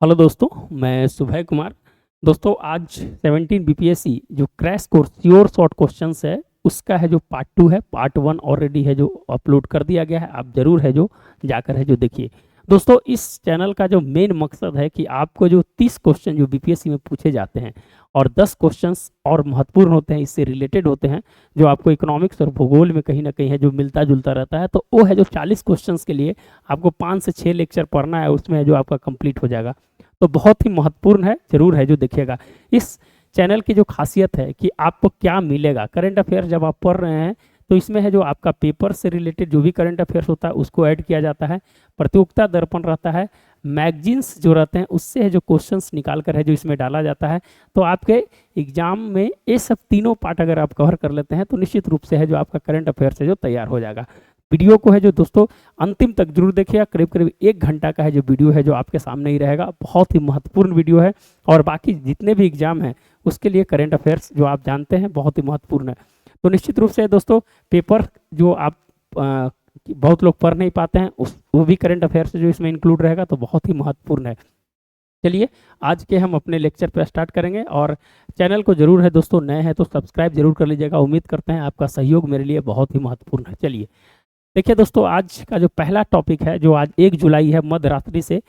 Hello दोस्तों, मैं सुभय कुमार। दोस्तों आज 17 बीपीएससी जो crash course sure short questions है उसका है जो पार्ट 2 है। पार्ट 1 ऑलरेडी है जो अपलोड कर दिया गया है, आप जरूर है जो जाकर है जो देखिए। दोस्तों इस चैनल का जो मेन मकसद है कि आपको जो 30 क्वेश्चन जो बीपीएससी में पूछे जाते हैं और 10 क्वेश्चंस और महत्वपूर्ण होते हैं, इससे रिलेटेड होते हैं, जो आपको इकोनॉमिक्स और भूगोल में कहीं ना कहीं है जो मिलता जुलता रहता है, तो वो है जो 40 क्वेश्चंस के लिए आपको 5 से 6 लेक्चर पढ़ना है, उसमें है जो आपका कंप्लीट हो जाएगा। तो बहुत ही महत्वपूर्ण है, जरूर है जो देखिएगा। इस चैनल की जो खासियत है कि आपको क्या मिलेगा, करंट अफेयर जब आप पढ़ रहे हैं तो इसमें है जो आपका पेपर से रिलेटेड जो भी करंट अफेयर्स होता है उसको ऐड किया जाता है, प्रतियोगिता दर्पण रहता है, मैगजीन्स जो रहते हैं उससे है जो क्वेश्चंस निकाल कर है जो इसमें डाला जाता है। तो आपके एग्जाम में ये सब तीनों पार्ट अगर आप कवर कर लेते हैं तो निश्चित रूप से है जो आपका करंट अफेयर है जो तैयार हो जाएगा। वीडियो को है जो दोस्तों अंतिम तक जरूर देखिएगा, करीब करीब 1 घंटा का है जो वीडियो है जो आपके सामने ही रहेगा, बहुत ही महत्वपूर्ण वीडियो है। और बाकी जितने भी एग्जाम हैं उसके लिए करंट अफेयर्स जो आप जानते हैं बहुत ही महत्वपूर्ण है। तो निश्चित रूप से दोस्तों पेपर जो आप बहुत लोग पढ़ नहीं पाते हैं उस वो भी करंट अफेयर्स जो इसमें इंक्लूड रहेगा, तो बहुत ही महत्वपूर्ण है। चलिए आज के हम अपने लेक्चर पे स्टार्ट करेंगे, और चैनल को जरूर है दोस्तों नए हैं तो सब्सक्राइब जरूर कर लीजिएगा। उम्मीद करते हैं आपका सहयोग मेरे लिए बहुत ही महत्वपूर्ण है। चलिए देखिए दोस्तों, आज का जो पहला टॉपिक है, जो आज 1 जुलाई है, मध्य रात्रि से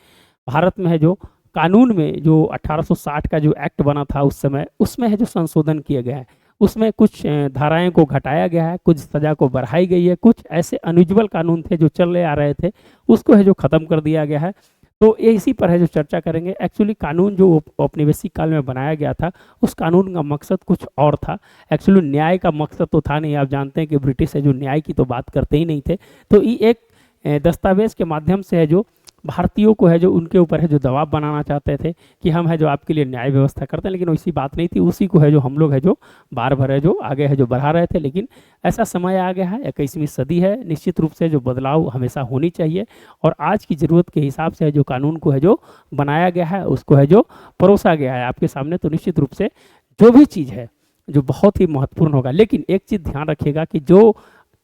भारत में है जो कानून में जो 1860 का जो एक्ट बना था उस समय, उसमें है जो संशोधन किया गया है। उसमें कुछ धाराएं को घटाया गया है, कुछ सजा को बढ़ाई गई है, कुछ ऐसे अनयूजुअल कानून थे जो चल आ रहे थे उसको है जो खत्म कर दिया गया है। तो ये इसी पर है जो चर्चा करेंगे। एक्चुअली कानून जो औपनिवेशिक काल में बनाया गया था उस कानून का मकसद कुछ और था। एक्चुअली न्याय का मकसद तो था नहीं, आप जानते हैं कि ब्रिटिश है जो न्याय की तो बात करते ही नहीं थे। तो ये एक दस्तावेज के माध्यम से है जो भारतीयों को है जो उनके ऊपर है जो दबाव बनाना चाहते थे कि हम है जो आपके लिए न्याय व्यवस्था करते हैं, लेकिन वैसी बात नहीं थी। उसी को है जो हम लोग है जो बार बार है जो आगे है जो बढ़ा रहे थे। लेकिन ऐसा समय आ गया है, 21वीं सदी है, निश्चित रूप से जो बदलाव हमेशा होनी चाहिए, और आज की ज़रूरत के हिसाब से है जो कानून को है जो बनाया गया है उसको है जो परोसा गया है आपके सामने। तो निश्चित रूप से जो भी चीज़ है जो बहुत ही महत्वपूर्ण होगा। लेकिन एक चीज़ ध्यान रखिएगा कि जो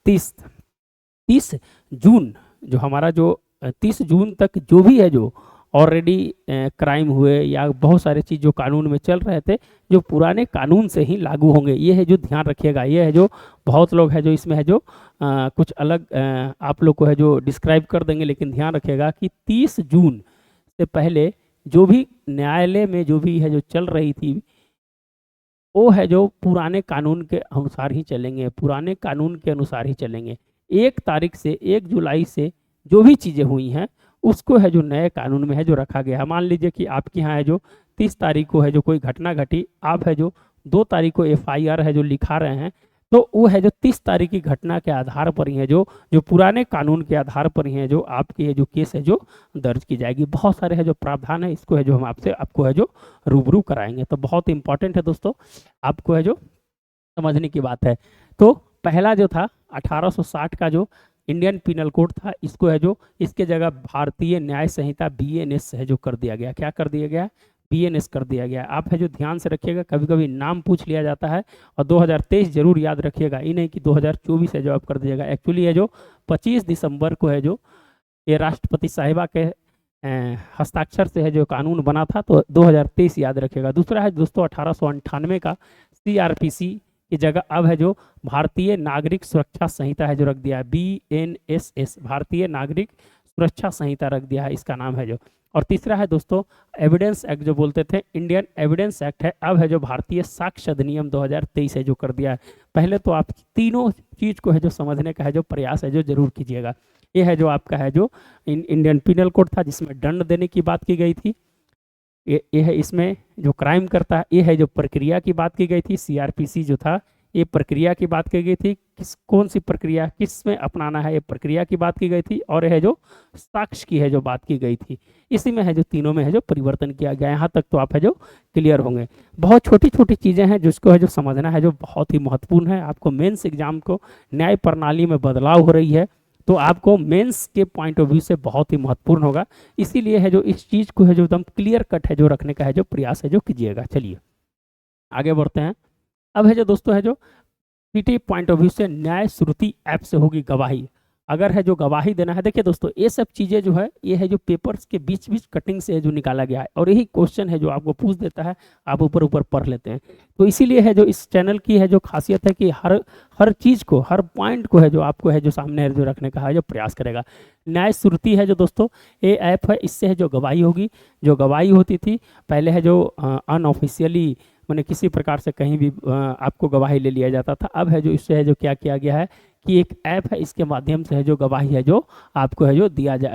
30 जून जो हमारा जो 30 जून तक जो भी है जो ऑलरेडी क्राइम हुए या बहुत सारे चीज़ जो कानून में चल रहे थे, जो पुराने कानून से ही लागू होंगे, ये है जो ध्यान रखिएगा। ये है जो बहुत लोग है जो इसमें है जो कुछ अलग आप लोग को है जो डिस्क्राइब कर देंगे, लेकिन ध्यान रखिएगा कि 30 जून से पहले जो भी न्यायालय में जो भी है जो चल रही थी वो है जो पुराने कानून के अनुसार ही चलेंगे, पुराने कानून के अनुसार ही चलेंगे। 1 तारीख से 1 जुलाई से जो भी चीज़ें हुई हैं उसको है जो नए कानून में है जो रखा गया है। मान लीजिए कि आपके यहाँ है जो 30 तारीख को है जो कोई घटना घटी, आप है जो 2 तारीख को एफआईआर है जो लिखा रहे हैं, तो वो है जो 30 तारीख की घटना के आधार पर ही है जो जो पुराने कानून के आधार पर ही है जो आपकी है जो केस है जो दर्ज की जाएगी। बहुत सारे है जो प्रावधान है, इसको है जो हम आपको है जो रूबरू कराएंगे। तो बहुत इंपॉर्टेंट है दोस्तों, आपको है जो समझने की बात है। तो पहला जो था 1860 का जो इंडियन पिनल कोड था, इसको है जो इसके जगह भारतीय न्याय संहिता बीएनएस है जो कर दिया गया। क्या कर दिया गया? बीएनएस कर दिया गया। आप है जो ध्यान से रखिएगा, कभी कभी नाम पूछ लिया जाता है, और 2023 जरूर याद रखिएगा, ये नहीं कि 2024 है जो आप कर दिएगा। एक्चुअली है जो 25 दिसंबर को है जो ये राष्ट्रपति साहिबा के हस्ताक्षर से है जो कानून बना था, तो 2023 याद रखिएगा। दूसरा है दोस्तों 1898 का सीआरपीसी की जगह अब है जो भारतीय नागरिक सुरक्षा संहिता है जो रख दिया है, बीएनएसएस, भारतीय नागरिक सुरक्षा संहिता रख दिया है, इसका नाम है जो। और तीसरा है दोस्तों एविडेंस एक्ट, जो बोलते थे इंडियन एविडेंस एक्ट है, अब है जो भारतीय साक्ष्य अधिनियम 2023 है जो कर दिया है। पहले तो आप तीनों चीज को है जो समझने का है जो प्रयास है जो जरूर कीजिएगा। ये है जो आपका है जो इंडियन पिनल कोड था जिसमें दंड देने की बात की गई थी। ये है इसमें जो क्राइम करता है, ये है जो प्रक्रिया की बात की गई थी। सीआरपीसी जो था ये प्रक्रिया की बात की गई थी, कौन सी प्रक्रिया किस में अपनाना है, ये प्रक्रिया की बात की गई थी। और यह है जो साक्ष्य की है जो बात की गई थी, इसी में है जो तीनों में है जो परिवर्तन किया गया। यहाँ तक तो आप है जो क्लियर होंगे। बहुत छोटी छोटी चीज़ें हैं जिसको है जो समझना है जो बहुत ही महत्वपूर्ण है। आपको मेंस एग्जाम को न्याय प्रणाली में बदलाव हो रही है, तो आपको मेंस के पॉइंट ऑफ व्यू से बहुत ही महत्वपूर्ण होगा। इसीलिए है जो इस चीज़ को है जो एकदम क्लियर कट है जो रखने का है जो प्रयास है जो कीजिएगा। चलिए आगे बढ़ते हैं। अब है जो दोस्तों है जो पीटी पॉइंट ऑफ व्यू से न्याय श्रुति ऐप से होगी गवाही। अगर है जो गवाही देना है, देखिए दोस्तों ये सब चीज़ें जो है ये है जो पेपर्स के बीच बीच कटिंग से है जो निकाला गया है, और यही क्वेश्चन है जो आपको पूछ देता है, आप ऊपर ऊपर पढ़ लेते हैं। तो इसीलिए है जो इस चैनल की है जो खासियत है कि हर हर चीज़ को, हर पॉइंट को है जो आपको है जो सामने है जो रखने का है जो प्रयास करेगा। न्याय सुरती है जो दोस्तों ये ऐप है, इससे है जो गवाही होगी, जो गवाही होती थी पहले है जो अनऑफिशियली मैंने किसी प्रकार से कहीं भी आपको गवाही ले लिया जाता था, अब है जो इससे है जो क्या किया गया है कि एक ऐप है, इसके माध्यम से है जो गवाही है जो आपको है जो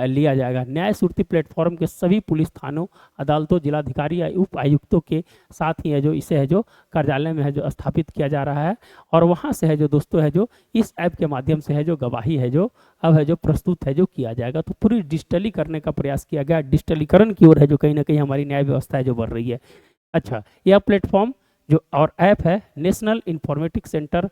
लिया जाएगा। न्याय सुरती प्लेटफॉर्म के सभी पुलिस थानों, अदालतों, जिलाधिकारी या उप आयुक्तों के साथ ही है जो इसे है जो कार्यालय में है जो स्थापित किया जा रहा है, और वहाँ से है जो दोस्तों है जो इस ऐप के माध्यम से है जो गवाही है जो अब है जो प्रस्तुत है जो किया जाएगा। तो पूरी डिजिटली करने का प्रयास किया गया, डिजिटलीकरण की ओर है जो कहीं ना कहीं हमारी न्याय व्यवस्था है जो बढ़ रही है। अच्छा, यह प्लेटफॉर्म जो और ऐप है नेशनल इंफॉर्मेटिक्स सेंटर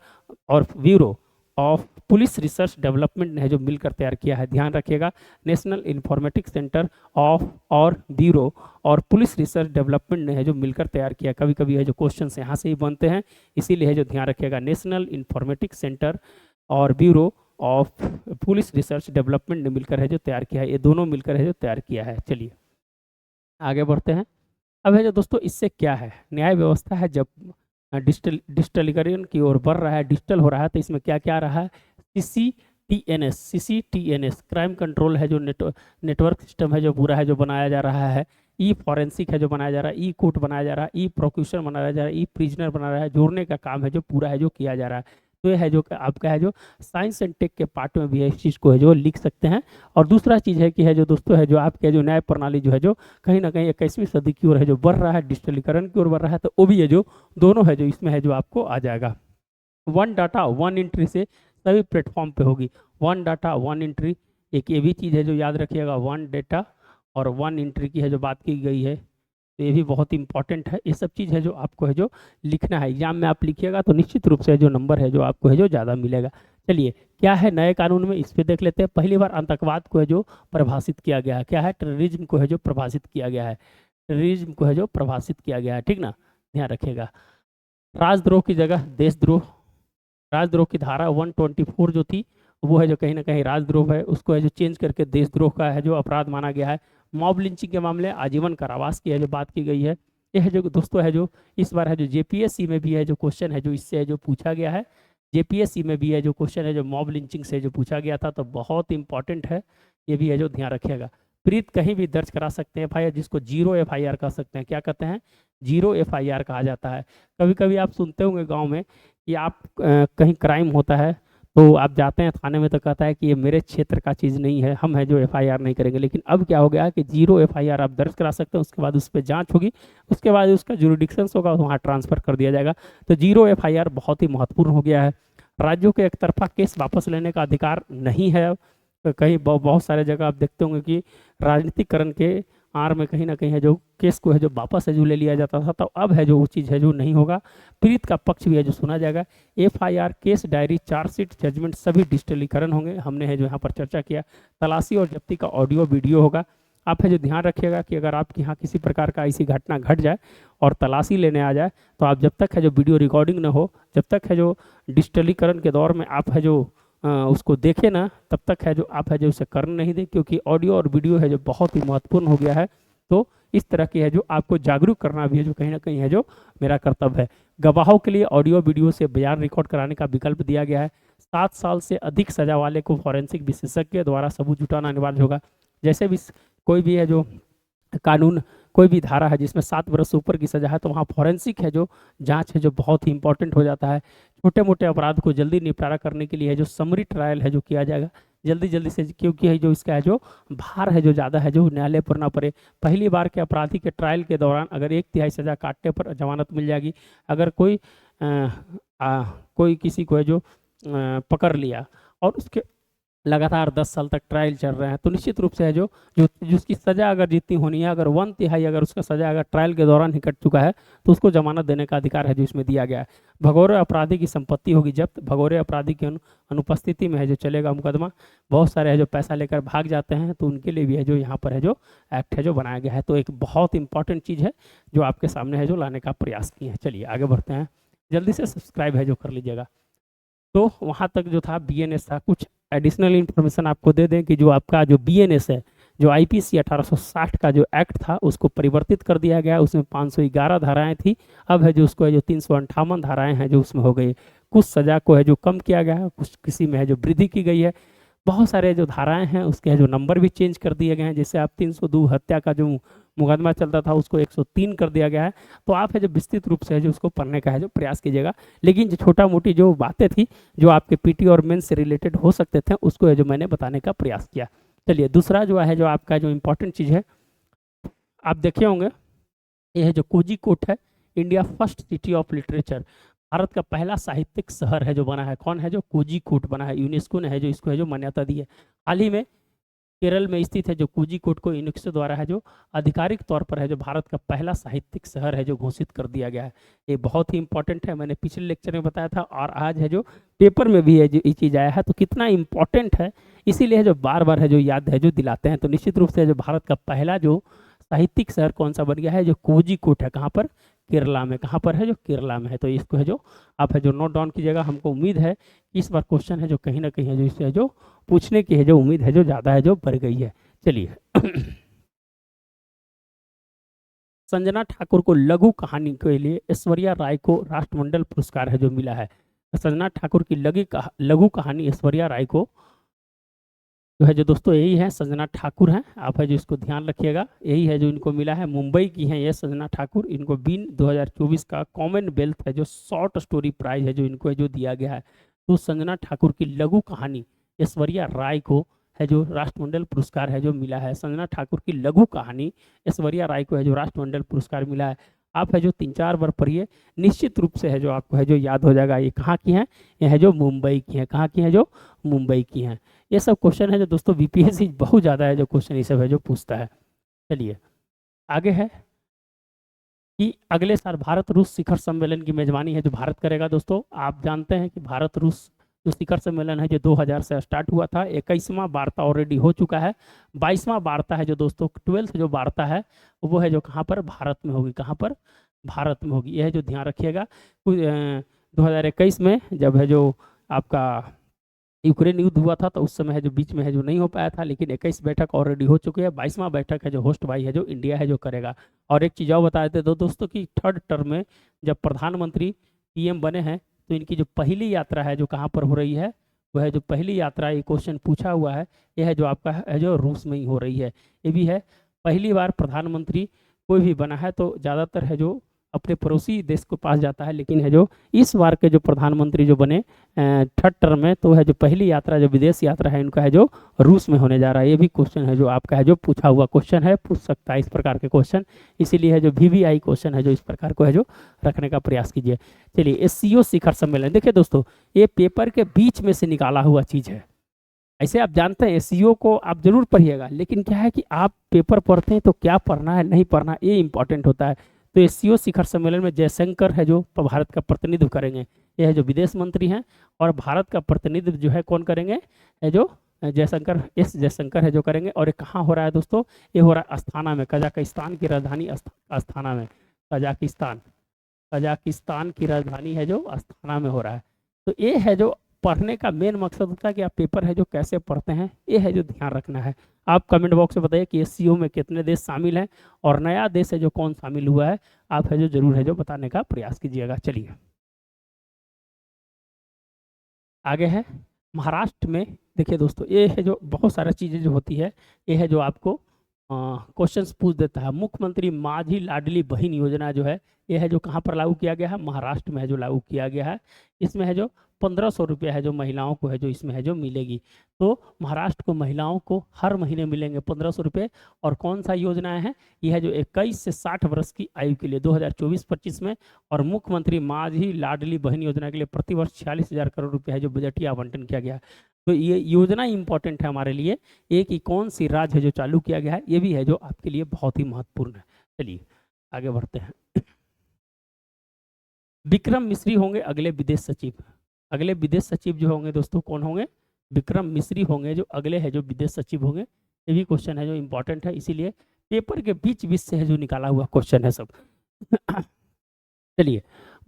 और bureau of police research development ने है जो मिलकर तैयार किया है। ध्यान रखिएगा, नेशनल इंफॉर्मेटिक्स सेंटर ऑफ और ब्यूरो और पुलिस रिसर्च डेवलपमेंट ने है जो मिलकर तैयार किया। कभी कभी है जो क्वेश्चन यहाँ से ही बनते हैं, इसीलिए है जो ध्यान रखिएगा, नेशनल इंफॉर्मेटिक्स सेंटर और bureau of police research development ने मिलकर है जो तैयार किया है, ये दोनों मिलकर है जो तैयार किया है। चलिए आगे बढ़ते हैं। अब है जो दोस्तों इससे क्या है, न्याय व्यवस्था है जब डिजिटलीकरण की ओर बढ़ रहा है, डिजिटल हो रहा है, तो इसमें क्या क्या रहा है, सीसीटीएनएस क्राइम कंट्रोल है जो नेटवर्क सिस्टम है जो पूरा है जो बनाया जा रहा है, ई फॉरेंसिक है जो बनाया जा रहा है, ई कोर्ट बनाया जा रहा है, ई प्रोक्यूशन बनाया जा रहा है, ई प्रिजनर बना रहा है, जोड़ने का काम है जो पूरा है जो किया जा रहा है। तो ये है जो आपका है जो साइंस एंड टेक के पार्ट में भी है, इस चीज़ को है जो लिख सकते हैं। और दूसरा चीज़ है कि है जो दोस्तों है जो आपके जो न्याय प्रणाली जो है जो कहीं ना कहीं 21वीं सदी की ओर है जो बढ़ रहा है, डिजिटलीकरण की ओर बढ़ रहा है, तो वो भी है जो दोनों है जो इसमें है जो आपको आ जाएगा। वन डाटा वन एंट्री से सभी प्लेटफॉर्म पे होगी, वन डाटा वन एंट्री, एक ये भी चीज़ है जो याद रखिएगा, वन डेटा और वन एंट्री की है जो बात की गई है, तो ये भी बहुत इंपॉर्टेंट है। ये सब चीज़ है जो आपको है जो लिखना है, एग्जाम में आप लिखिएगा तो निश्चित रूप से जो नंबर है जो आपको है जो ज़्यादा मिलेगा। चलिए क्या है नए कानून में, इस पर देख लेते हैं। पहली बार आतंकवाद को है जो परिभाषित किया गया है, क्या है, टेररिज्म को है जो परिभाषित किया गया है, टेररिज्म को है जो परिभाषित किया गया है, ठीक ना, ध्यान रखिएगा। राजद्रोह की जगह देशद्रोह, राजद्रोह की धारा 124 जो थी वो है जो कहीं ना कहीं राजद्रोह है, उसको है जो चेंज करके देशद्रोह का है जो अपराध माना गया है। मॉब लिंचिंग के मामले आजीवन कारावास की है जो बात की गई है। यह है जो दोस्तों है जो इस बार है जो जेपीएससी में भी है जो क्वेश्चन है जो इससे है जो पूछा गया है, जेपीएससी में भी है जो क्वेश्चन है जो मॉब लिंचिंग से जो पूछा गया था, तो बहुत इंपॉर्टेंट है, ये भी है जो ध्यान रखिएगा। प्रीत कहीं भी दर्ज करा सकते हैं एफआईआर, जिसको जीरो एफआईआर कह सकते हैं, क्या कहते हैं, जीरो एफआईआर कहा जाता है। कभी कभी आप सुनते होंगे गाँव में कि आप कहीं क्राइम होता है तो आप जाते हैं थाने में तो कहता है कि ये मेरे क्षेत्र का चीज़ नहीं है, हम है जो एफआईआर नहीं करेंगे। लेकिन अब क्या हो गया कि जीरो एफआईआर आप दर्ज करा सकते हैं, उसके बाद उस पर जांच होगी, उसके बाद उसका जुरिडिक्शंस होगा, वहाँ ट्रांसफ़र कर दिया जाएगा। तो जीरो एफआईआर बहुत ही महत्वपूर्ण हो गया है। राज्यों के एक तरफा केस वापस लेने का अधिकार नहीं है अब। कहीं बहुत सारे जगह आप देखते होंगे कि राजनीतिकरण के आर में कहीं ना कहीं है जो केस को है जो वापस है जो ले लिया जाता था, तो अब है जो वो चीज़ है जो नहीं होगा। पीड़ित का पक्ष भी है जो सुना जाएगा। FIR, case diary, chargesheet, judgment सभी डिजिटलीकरण होंगे, हमने है जो यहाँ पर चर्चा किया। तलाशी और जब्ती का ऑडियो वीडियो होगा। आप है जो ध्यान रखिएगा कि अगर आपके यहाँ किसी प्रकार का ऐसी घटना घट जाए और तलाशी लेने आ जाए, तो आप जब तक है जो वीडियो रिकॉर्डिंग न हो, जब तक है जो डिजिटलीकरण के दौर में आप है जो उसको देखे ना, तब तक है जो आप है जो उसे करने नहीं दे, क्योंकि ऑडियो और वीडियो है जो बहुत ही महत्वपूर्ण हो गया है। तो इस तरह की है जो आपको जागरूक करना भी है जो कहीं ना कहीं है जो मेरा कर्तव्य है। गवाहों के लिए ऑडियो वीडियो से बयान रिकॉर्ड कराने का विकल्प दिया गया है। 7 साल से अधिक सजा वाले को फॉरेंसिक विशेषज्ञ द्वारा सबूत जुटाना अनिवार्य होगा। जैसे भी कोई भी है जो कानून, कोई भी धारा है जिसमें 7 वर्ष से ऊपर की सजा है, तो वहाँ फॉरेंसिक है जो जांच है जो बहुत ही इंपॉर्टेंट हो जाता है। छोटे मोटे अपराध को जल्दी निपटारा करने के लिए है जो समरी ट्रायल है जो किया जाएगा जल्दी जल्दी से, क्योंकि है जो इसका है जो भार है जो ज़्यादा है जो न्यायालय पर ना पड़े। पहली बार के अपराधी के ट्रायल के दौरान अगर 1/3 सजा काटने पर जमानत मिल जाएगी। अगर कोई किसी को है जो पकड़ लिया और उसके लगातार 10 साल तक ट्रायल चल रहे हैं, तो निश्चित रूप से है जो उसकी सज़ा अगर जितनी होनी है, अगर 1/3 अगर उसका सज़ा अगर ट्रायल के दौरान ही कट चुका है, तो उसको जमानत देने का अधिकार है जो इसमें दिया गया है। भगोरे अपराधी की संपत्ति होगी जब्त। भगोरे अपराधी की अनुपस्थिति में है जो चलेगा मुकदमा। बहुत सारे है जो पैसा लेकर भाग जाते हैं, तो उनके लिए भी है जो यहाँ पर है जो एक्ट है जो बनाया गया है। तो एक बहुत इंपॉर्टेंट चीज़ है जो आपके सामने है जो लाने का प्रयास किए हैं। चलिए आगे बढ़ते हैं, जल्दी से सब्सक्राइब है जो कर लीजिएगा। तो वहाँ तक जो था बीएनएस था, कुछ एडिशनल इन्फॉर्मेशन आपको दे दें कि जो आपका जो बीएनएस है, जो आईपीसी 1860 का जो एक्ट था उसको परिवर्तित कर दिया गया। उसमें 511 धाराएं थी, अब है जो उसको है जो 358 धाराएं हैं जो उसमें हो गई। कुछ सजा को है जो कम किया गया है, कुछ किसी में है जो वृद्धि की गई है। बहुत सारे जो धाराएं हैं उसके है जो नंबर भी चेंज कर दिए गए हैं। जैसे आप 302 हत्या का जो मुकदमा चलता था उसको 103 कर दिया गया है। तो आप है जो विस्तृत रूप से है जो उसको पढ़ने का है जो प्रयास कीजिएगा। लेकिन जो छोटा मोटी जो बातें थी जो आपके पीटी और मेंस से रिलेटेड हो सकते थे उसको है जो मैंने बताने का प्रयास किया। चलिए दूसरा जो है जो आपका जो इम्पोर्टेंट चीज़ है, आप देखे होंगे, ये है जो कोझिकोड है, India first city of literature, Bharat का पहला साहित्यिक शहर है जो बना है। कौन है? जो कोझिकोड बना है। यूनेस्को ने है जो इसको है जो मान्यता दी है। हाल ही में केरल में स्थित है जो कोझिकोड को यूनेस्को द्वारा है जो आधिकारिक तौर पर है जो भारत का पहला साहित्यिक शहर है जो घोषित कर दिया गया है। ये बहुत ही इंपॉर्टेंट है, मैंने पिछले लेक्चर में बताया था और आज है जो पेपर में भी है जो ये चीज़ आया है। तो कितना इंपॉर्टेंट है, इसीलिए है जो बार बार है जो याद है जो दिलाते हैं। तो निश्चित रूप से जो भारत का पहला जो साहित्यिक शहर कौन सा बन गया है? जो कोझिकोड है। कहाँ पर? केरला में। कहाँ पर है? जो केरला में है। तो इसको है जो आप है जो नोट डाउन कीजिएगा। हमको उम्मीद है कि इस बार क्वेश्चन है जो कहीं ना कहीं है जो इससे जो पूछने की है जो उम्मीद है जो ज़्यादा है जो बढ़ गई है। चलिए संजना ठाकुर को लघु कहानी के लिए ऐश्वर्या राय को राष्ट्रमंडल पुरस्कार है जो मिला है। संजना ठाकुर की लघु कहानी ऐश्वर्या राय को जो है जो दोस्तों यही है, संजना ठाकुर हैं। आप है जो इसको ध्यान रखिएगा, यही है जो इनको मिला है। मुंबई की हैं ये संजना ठाकुर। इनको बीन 2024 का कॉमनवेल्थ है जो शॉर्ट स्टोरी प्राइज है जो इनको है जो दिया गया है। तो संजना ठाकुर की लघु कहानी ऐश्वर्या राय को है जो राष्ट्रमंडल पुरस्कार है जो मिला है। संजना ठाकुर की लघु कहानी ऐश्वर्या राय को है जो राष्ट्रमंडल पुरस्कार मिला है। आप है जो 3-4 बार पढ़िए, निश्चित रूप से है जो आपको है जो याद हो जाएगा। ये कहाँ की हैं? ये है जो मुंबई की हैं। कहाँ की हैं? जो मुंबई की हैं। ये सब क्वेश्चन है जो दोस्तों बीपीएससी बहुत ज़्यादा है जो क्वेश्चन ये सब है जो पूछता है। चलिए आगे है कि अगले साल भारत रूस शिखर सम्मेलन की मेजबानी है जो भारत करेगा। दोस्तों आप जानते हैं कि भारत रूस जो शिखर सम्मेलन है जो 2000 से स्टार्ट हुआ था, 21वां वार्ता ऑलरेडी हो चुका है। 22वां वार्ता है जो दोस्तों 12th जो वार्ता है वो है जो कहाँ पर? भारत में होगी। कहाँ पर? भारत में होगी। यह है जो ध्यान रखिएगा। 2021 में जब है जो आपका यूक्रेन युद्ध हुआ था तो उस समय है जो बीच में है जो नहीं हो पाया था, लेकिन 21 बैठक ऑलरेडी हो चुकी है। 22वां बैठक है जो होस्ट भाई है जो इंडिया है जो करेगा। और एक चीज़ और बता देते दो दोस्तों की थर्ड टर्म में जब प्रधानमंत्री पीएम बने हैं तो इनकी जो पहली यात्रा है जो कहाँ पर हो रही है? वह है जो पहली यात्रा, ये क्वेश्चन पूछा हुआ है, यह है जो आपका है जो रूस में ही हो रही है। ये भी है पहली बार प्रधानमंत्री कोई भी बना है तो ज़्यादातर है जो अपने पड़ोसी देश को पास जाता है, लेकिन है जो इस बार के जो प्रधानमंत्री जो बने थर्ड टर्म में तो है जो पहली यात्रा जो विदेश यात्रा है इनका है जो रूस में होने जा रहा है। ये भी क्वेश्चन है जो आपका है जो पूछा हुआ क्वेश्चन है, पूछ सकता है इस प्रकार के क्वेश्चन। इसीलिए है जो VVI क्वेश्चन है जो इस प्रकार को है जो रखने का प्रयास कीजिए। चलिए SCO शिखर सम्मेलन, देखिए दोस्तों ये पेपर के बीच में से निकाला हुआ चीज़ है। ऐसे आप जानते हैं SCO को आप जरूर पढ़िएगा, लेकिन क्या है कि आप पेपर पढ़ते हैं तो क्या पढ़ना है नहीं पढ़ना ये इंपॉर्टेंट होता है। तो SCO शिखर सम्मेलन में जयशंकर है जो भारत का प्रतिनिधित्व करेंगे। ये है जो विदेश मंत्री हैं और भारत का प्रतिनिधित्व जो है कौन करेंगे? है जो जयशंकर, जयशंकर है जो करेंगे। और ये कहाँ हो रहा है दोस्तों? ये हो रहा है अस्थाना में, कजाकिस्तान की राजधानी अस्थाना में। कजाकिस्तान, कजाकिस्तान की राजधानी है जो अस्थाना में हो रहा है। तो ये है जो पढ़ने का मेन मकसद होता है कि आप पेपर है जो कैसे पढ़ते हैं, ये है जो ध्यान रखना है। आप कमेंट बॉक्स में बताइए कि SCO में कितने देश शामिल हैं और नया देश है जो कौन शामिल हुआ है, आप है जो जरूर है जो बताने का प्रयास कीजिएगा। चलिए आगे है महाराष्ट्र में। देखिए दोस्तों ये है जो बहुत सारा चीज़ें जो होती है, ये है जो आपको क्वेश्चंस पूछ देता है। मुख्यमंत्री माझी लाडली बहन योजना जो है ये है जो कहाँ पर लागू किया गया है? महाराष्ट्र में है जो लागू किया गया है। इसमें है जो 1500 रुपये है जो महिलाओं को है जो इसमें है जो मिलेगी। तो महाराष्ट्र को महिलाओं को हर महीने मिलेंगे 1500 रुपये। और कौन सा योजनाएं हैं? यह है जो 21 से 60 वर्ष की आयु के लिए 2024-25 में। और मुख्यमंत्री माझी लाडली बहन योजना के लिए प्रतिवर्ष 46,000 करोड़ रुपये है जो बजटीय आवंटन किया गया है। तो ये योजना इंपॉर्टेंट है हमारे लिए। एक ही कौन सी राज्य है जो चालू किया गया है, ये भी है जो आपके लिए बहुत ही महत्वपूर्ण है। चलिए आगे बढ़ते हैं। विक्रम मिश्री होंगे अगले विदेश सचिव। अगले विदेश सचिव जो होंगे दोस्तों कौन होंगे? विक्रम मिश्री होंगे जो अगले है जो विदेश सचिव होंगे। ये भी क्वेश्चन है जो इंपॉर्टेंट है, इसीलिए पेपर के बीच बीच से है जो निकाला हुआ क्वेश्चन है सब। चलिए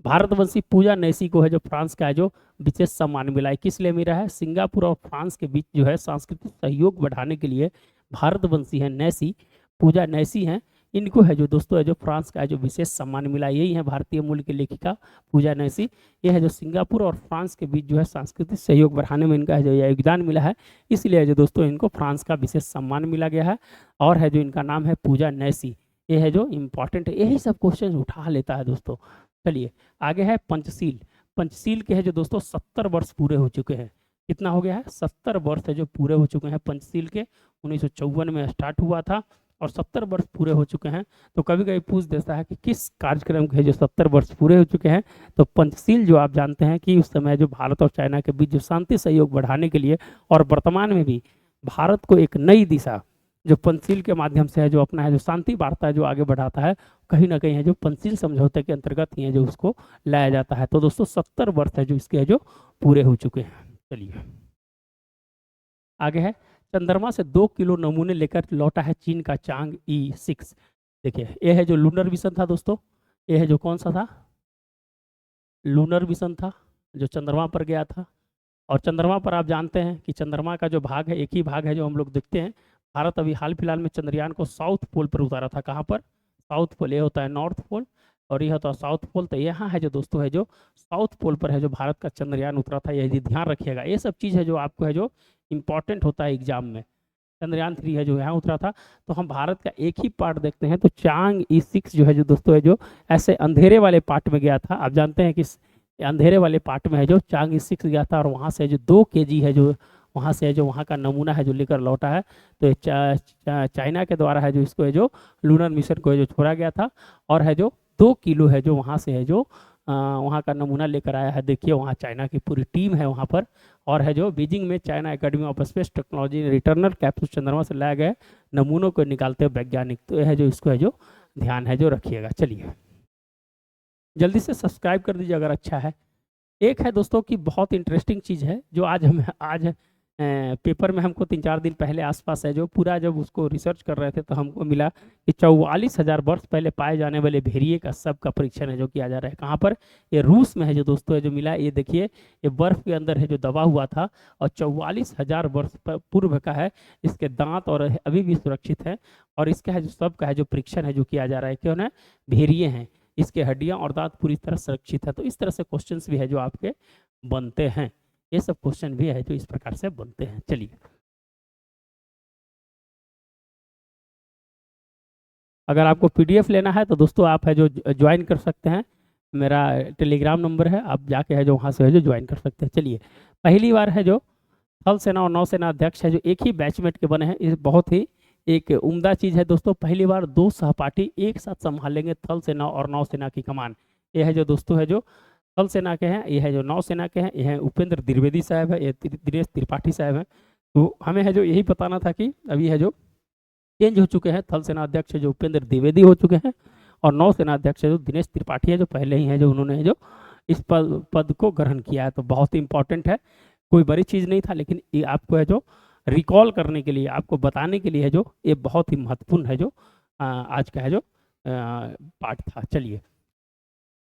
भारतवंशी पूजा नैसी को है जो फ्रांस का है जो विशेष सम्मान मिला है। किस लिए मिला है? सिंगापुर और फ्रांस के बीच जो है सांस्कृतिक सहयोग बढ़ाने के लिए भारतवंशी है नैसी, पूजा नैसी हैं, इनको है जो दोस्तों है जो फ्रांस का है जो विशेष सम्मान मिला। यही है भारतीय मूल की लेखिका पूजा नैसी। यह है जो सिंगापुर और फ्रांस के बीच जो है सांस्कृतिक सहयोग बढ़ाने में इनका है जो योगदान मिला है, इसलिए जो दोस्तों इनको फ्रांस का विशेष सम्मान मिला गया है। और है जो इनका नाम है पूजा नैसी। ये है जो इम्पॉर्टेंट है, यही सब क्वेश्चन उठा लेता है दोस्तों। चलिए आगे है पंचशील। पंचशील के है जो दोस्तों 70 वर्ष पूरे हो चुके हैं। कितना हो गया है? 70 वर्ष है जो पूरे हो चुके हैं पंचशील के। 1954 में स्टार्ट हुआ था और 70 वर्ष पूरे हो चुके हैं। तो कभी कभी पूछ देता है कि किस कार्यक्रम के जो 70 वर्ष पूरे हो चुके हैं। तो पंचशील जो आप जानते हैं कि उस समय जो भारत और चाइना के बीच जो शांति सहयोग बढ़ाने के लिए और वर्तमान में भी भारत को एक नई दिशा जो पंचशील के माध्यम से है जो अपना है जो शांति वार्ता है जो आगे बढ़ाता है, कहीं ना कहीं है जो पंचशील समझौते के अंतर्गत ही है जो उसको लाया जाता है। तो दोस्तों 70 वर्ष है जो इसके है जो पूरे हो चुके हैं। चलिए आगे है चंद्रमा से 2 किलो नमूने लेकर लौटा है चीन का चांग E6। देखिए ये है जो लूनर मिशन था दोस्तों। ये है जो कौन सा था? लूनर मिशन था जो चंद्रमा पर गया था। और चंद्रमा पर आप जानते हैं कि चंद्रमा का जो भाग है एक ही भाग है जो हम लोग देखते हैं। भारत अभी हाल फिलहाल में चंद्रयान को साउथ पोल पर उतारा था। कहाँ पर? South Pole. ये होता है नॉर्थ पोल और यह होता है साउथ पोल। तो यहाँ है जो दोस्तों है जो साउथ पोल पर है जो भारत का चंद्रयान उतरा था। यह ध्यान रखिएगा, ये सब चीज़ है जो आपको है जो इंपॉर्टेंट होता है एग्जाम में। चंद्रयान 3 है जो यहाँ उतरा था। तो हम भारत का एक ही पार्ट देखते हैं। तो चांग E6 जो है जो दोस्तों है जो ऐसे अंधेरे वाले पार्ट में गया था। आप जानते हैं कि अंधेरे वाले पार्ट में है जो चांग E6 गया था और वहाँ से जो 2 kg है जो वहाँ से है जो वहाँ का नमूना है जो लेकर लौटा है। तो चाइना के द्वारा है जो इसको है जो लूनर मिशन को है जो छोड़ा गया था और है जो 2 किलो है जो वहाँ से है जो वहाँ का नमूना लेकर आया है। देखिए वहाँ चाइना की पूरी टीम है वहाँ पर। और है जो बीजिंग में China academy of space technology ने रिटर्नर कैप्सूल चंद्रमा से लाए गए नमूनों को निकालते हुए वैज्ञानिक। तो यह है जो इसको है जो ध्यान है जो रखिएगा। चलिए जल्दी से सब्सक्राइब कर दीजिए अगर अच्छा है। एक है दोस्तों की बहुत इंटरेस्टिंग चीज़ है जो आज पेपर में हमको 3-4 दिन पहले आसपास है जो पूरा जब उसको रिसर्च कर रहे थे तो हमको मिला कि 44,000 वर्ष पहले पाए जाने वाले भेड़िए का सब का परीक्षण है जो किया जा रहा है। कहाँ पर? ये रूस में है जो दोस्तों है जो मिला। ये देखिए ये बर्फ के अंदर है जो दबा हुआ था और 44,000 वर्ष पूर्व का है। इसके दांत और अभी भी सुरक्षित है और इसका है जो सब का है जो परीक्षण है जो किया जा रहा है। क्यों ना? भेड़िए हैं, इसके हड्डियां और दांत पूरी तरह सुरक्षित है। तो इस तरह से क्वेश्चंस भी है जो आपके बनते हैं। ये सब क्वेश्चन भी है जो इस प्रकार से बनते हैं। चलिए अगर आपको PDF लेना है तो दोस्तों आप है जो ज्वाइन कर सकते हैं। मेरा टेलीग्राम नंबर है, आप जाके है जो वहाँ से है जो ज्वाइन कर सकते हैं। चलिए पहली बार है जो थल सेना और नौसेना अध्यक्ष है जो एक ही बैचमेट के बने हैं। इस बहुत ही एक उम्दा चीज़ है दोस्तों। पहली बार 2 सहपाठी एक साथ संभालेंगे थल सेना और नौसेना की कमान। ये है जो दोस्तों है जो थल सेना के हैं, ये है जो नौसेना के हैं। ये है उपेंद्र द्विवेदी साहब है, ये दिनेश त्रिपाठी साहब हैं। तो हमें है जो यही बताना था कि अभी है जो चेंज हो चुके हैं। थल सेना अध्यक्ष जो उपेंद्र द्विवेदी हो चुके हैं और नौसेना अध्यक्ष जो दिनेश त्रिपाठी है जो पहले ही है जो उन्होंने जो इस पद को ग्रहण किया है। तो बहुत ही इंपॉर्टेंट है, कोई बड़ी चीज़ नहीं था, लेकिन ये आपको है जो रिकॉल करने के लिए, आपको बताने के लिए है जो ये बहुत ही महत्वपूर्ण है जो आज का है जो पार्ट था। चलिए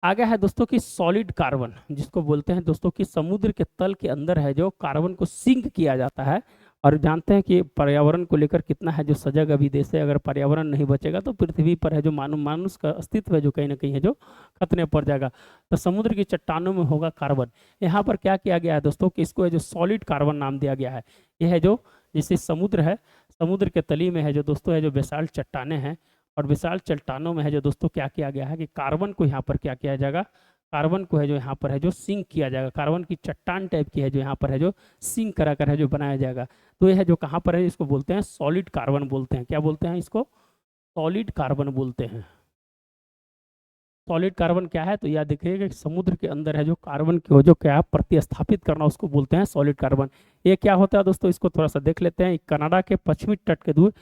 आगे है दोस्तों कि सॉलिड कार्बन, जिसको बोलते हैं दोस्तों कि समुद्र के तल के अंदर है जो कार्बन को सिंक किया जाता है। और जानते हैं कि पर्यावरण को लेकर कितना है जो सजग अभी देश है। अगर पर्यावरण नहीं बचेगा तो पृथ्वी पर है जो मानुष का अस्तित्व है जो कहीं ना कहीं है जो खतरे पर जाएगा। तो समुद्र की चट्टानों में होगा कार्बन। यहाँ पर क्या किया गया है दोस्तों कि इसको है जो सॉलिड कार्बन नाम दिया गया है। यह है जो जैसे समुद्र है, समुद्र के तली में है जो दोस्तों है जो विशाल चट्टाने हैं और विशाल चट्टानों में है जो दोस्तों क्या किया गया है कि कार्बन को यहाँ पर क्या किया जाएगा, कार्बन को है जो यहाँ पर है जो सिंक किया जाएगा। कार्बन की चट्टान टाइप की है जो यहाँ पर है जो सिंक करा कर है जो बनाया जाएगा। तो यह है जो कहाँ पर है, इसको बोलते हैं सॉलिड कार्बन बोलते हैं। क्या बोलते हैं इसको? सॉलिड कार्बन बोलते हैं। सॉलिड कार्बन क्या है? तो यह देखिएगा कि समुद्र के अंदर है जो कार्बन को जो क्या प्रतिस्थापित करना उसको बोलते हैं सॉलिड कार्बन। ये क्या होता है दोस्तों, इसको थोड़ा सा देख लेते हैं। कनाडा के पश्चिमी तट के दूर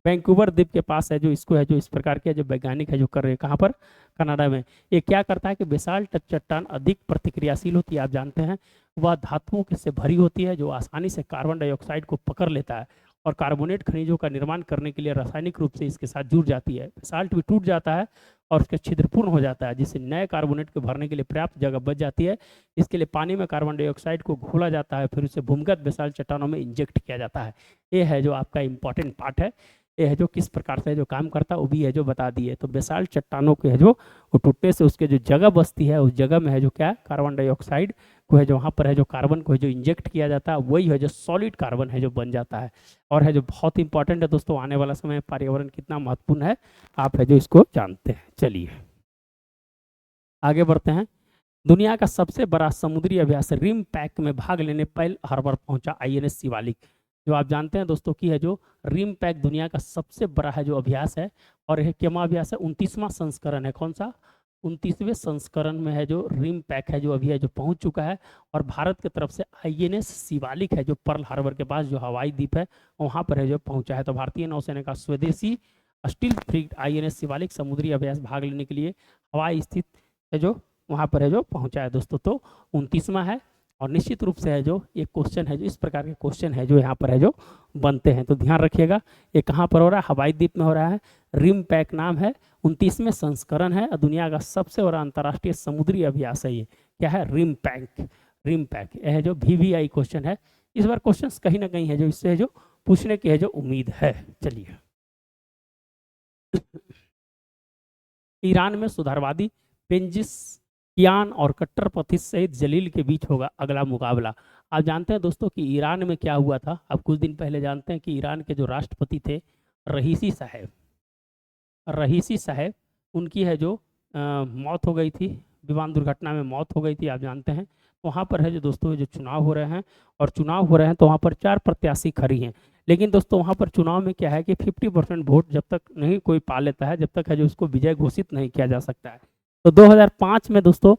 वैंकूवर द्वीप के पास है जो इसको है जो इस प्रकार के जो वैज्ञानिक है जो कर रहे हैं। कहाँ पर? कनाडा में। ये क्या करता है कि विशाल चट्टान अधिक प्रतिक्रियाशील होती है। आप जानते हैं वह धातुओं से भरी होती है जो आसानी से कार्बन डाइऑक्साइड को पकड़ लेता है और कार्बोनेट खनिजों का निर्माण करने के लिए रासायनिक रूप से इसके साथ जुड़ जाती है। बेसाल्ट भी टूट जाता है और उसका छिद्रपूर्ण हो जाता है, जिससे नए कार्बोनेट को भरने के लिए पर्याप्त जगह बच जाती है। इसके लिए पानी में कार्बन डाइऑक्साइड को घोला जाता है, फिर उसे भूमिगत बेसाल्ट चट्टानों में इंजेक्ट किया जाता है। ये है जो आपका इंपॉर्टेंट पार्ट है, ये है जो किस प्रकार से जो काम करता है वो भी है जो बता दिए। तो बेसाल्ट चट्टानों के है जो वो टूटने से उसके जो जगह बचती है, उस जगह में है जो क्या कार्बन डाइऑक्साइड को है जो वहाँ पर है जो कार्बन को है जो इंजेक्ट किया जाता है, वही है जो सॉलिड कार्बन है जो बन जाता है। और है जो बहुत इंपॉर्टेंट है दोस्तों, आने वाला समय पर्यावरण कितना महत्वपूर्ण है आप है जो इसको जानते हैं। चलिए आगे बढ़ते हैं। दुनिया का सबसे बड़ा समुद्री अभ्यास रिम पैक में भाग लेने पर्ल हार्बर पहुंचा आईएनएस शिवालिक। जो आप जानते हैं दोस्तों की है जो रिम पैक दुनिया का सबसे बड़ा है जो अभ्यास है, और यह क्या अभ्यास है, 29वां संस्करण है। कौन सा, 29वें संस्करण में है जो रिम पैक है जो अभी है जो पहुंच चुका है। और भारत की तरफ से आईएनएस शिवालिक है जो पर्ल हार्बर के पास जो हवाई द्वीप है वहां पर है जो पहुंचा है। तो भारतीय नौसेना का स्वदेशी स्टील फ्रीगेट आईएनएस शिवालिक समुद्री अभ्यास भाग लेने के लिए हवाई स्थित है जो वहां पर है जो पहुंचा है दोस्तों। तो 29वां है, और निश्चित रूप से है जो ये क्वेश्चन है जो इस प्रकार के क्वेश्चन है जो यहाँ पर है जो बनते हैं। तो ध्यान रखिएगा, ये कहाँ पर हो रहा है, हवाई द्वीप में हो रहा है। रिम पैक नाम है, 29वें संस्करण है, और दुनिया का सबसे बड़ा अंतर्राष्ट्रीय समुद्री अभ्यास है। ये क्या है, रिम पैक। रिम पैक यह है जो VVI क्वेश्चन है। इस बार क्वेश्चन कहीं ना कहीं है जो इससे है जो पूछने की है जो उम्मीद है। चलिए ईरान में सुधारवादी पेजिशकियान और कट्टरपंथी सईद जलील के बीच होगा अगला मुकाबला। आप जानते हैं दोस्तों कि ईरान में क्या हुआ था, आप कुछ दिन पहले जानते हैं कि ईरान के जो राष्ट्रपति थे रहीसी साहब, उनकी है जो मौत हो गई थी, विमान दुर्घटना में मौत हो गई थी, आप जानते हैं। वहाँ पर है जो दोस्तों जो चुनाव हो रहे हैं, और चुनाव हो रहे हैं तो वहाँ पर 4 प्रत्याशी खड़ी हैं। लेकिन दोस्तों वहाँ पर चुनाव में क्या है कि 50% वोट जब तक नहीं कोई पा लेता है, जब तक है जो उसको विजय घोषित नहीं किया जा सकता है। तो 2005 में दोस्तों,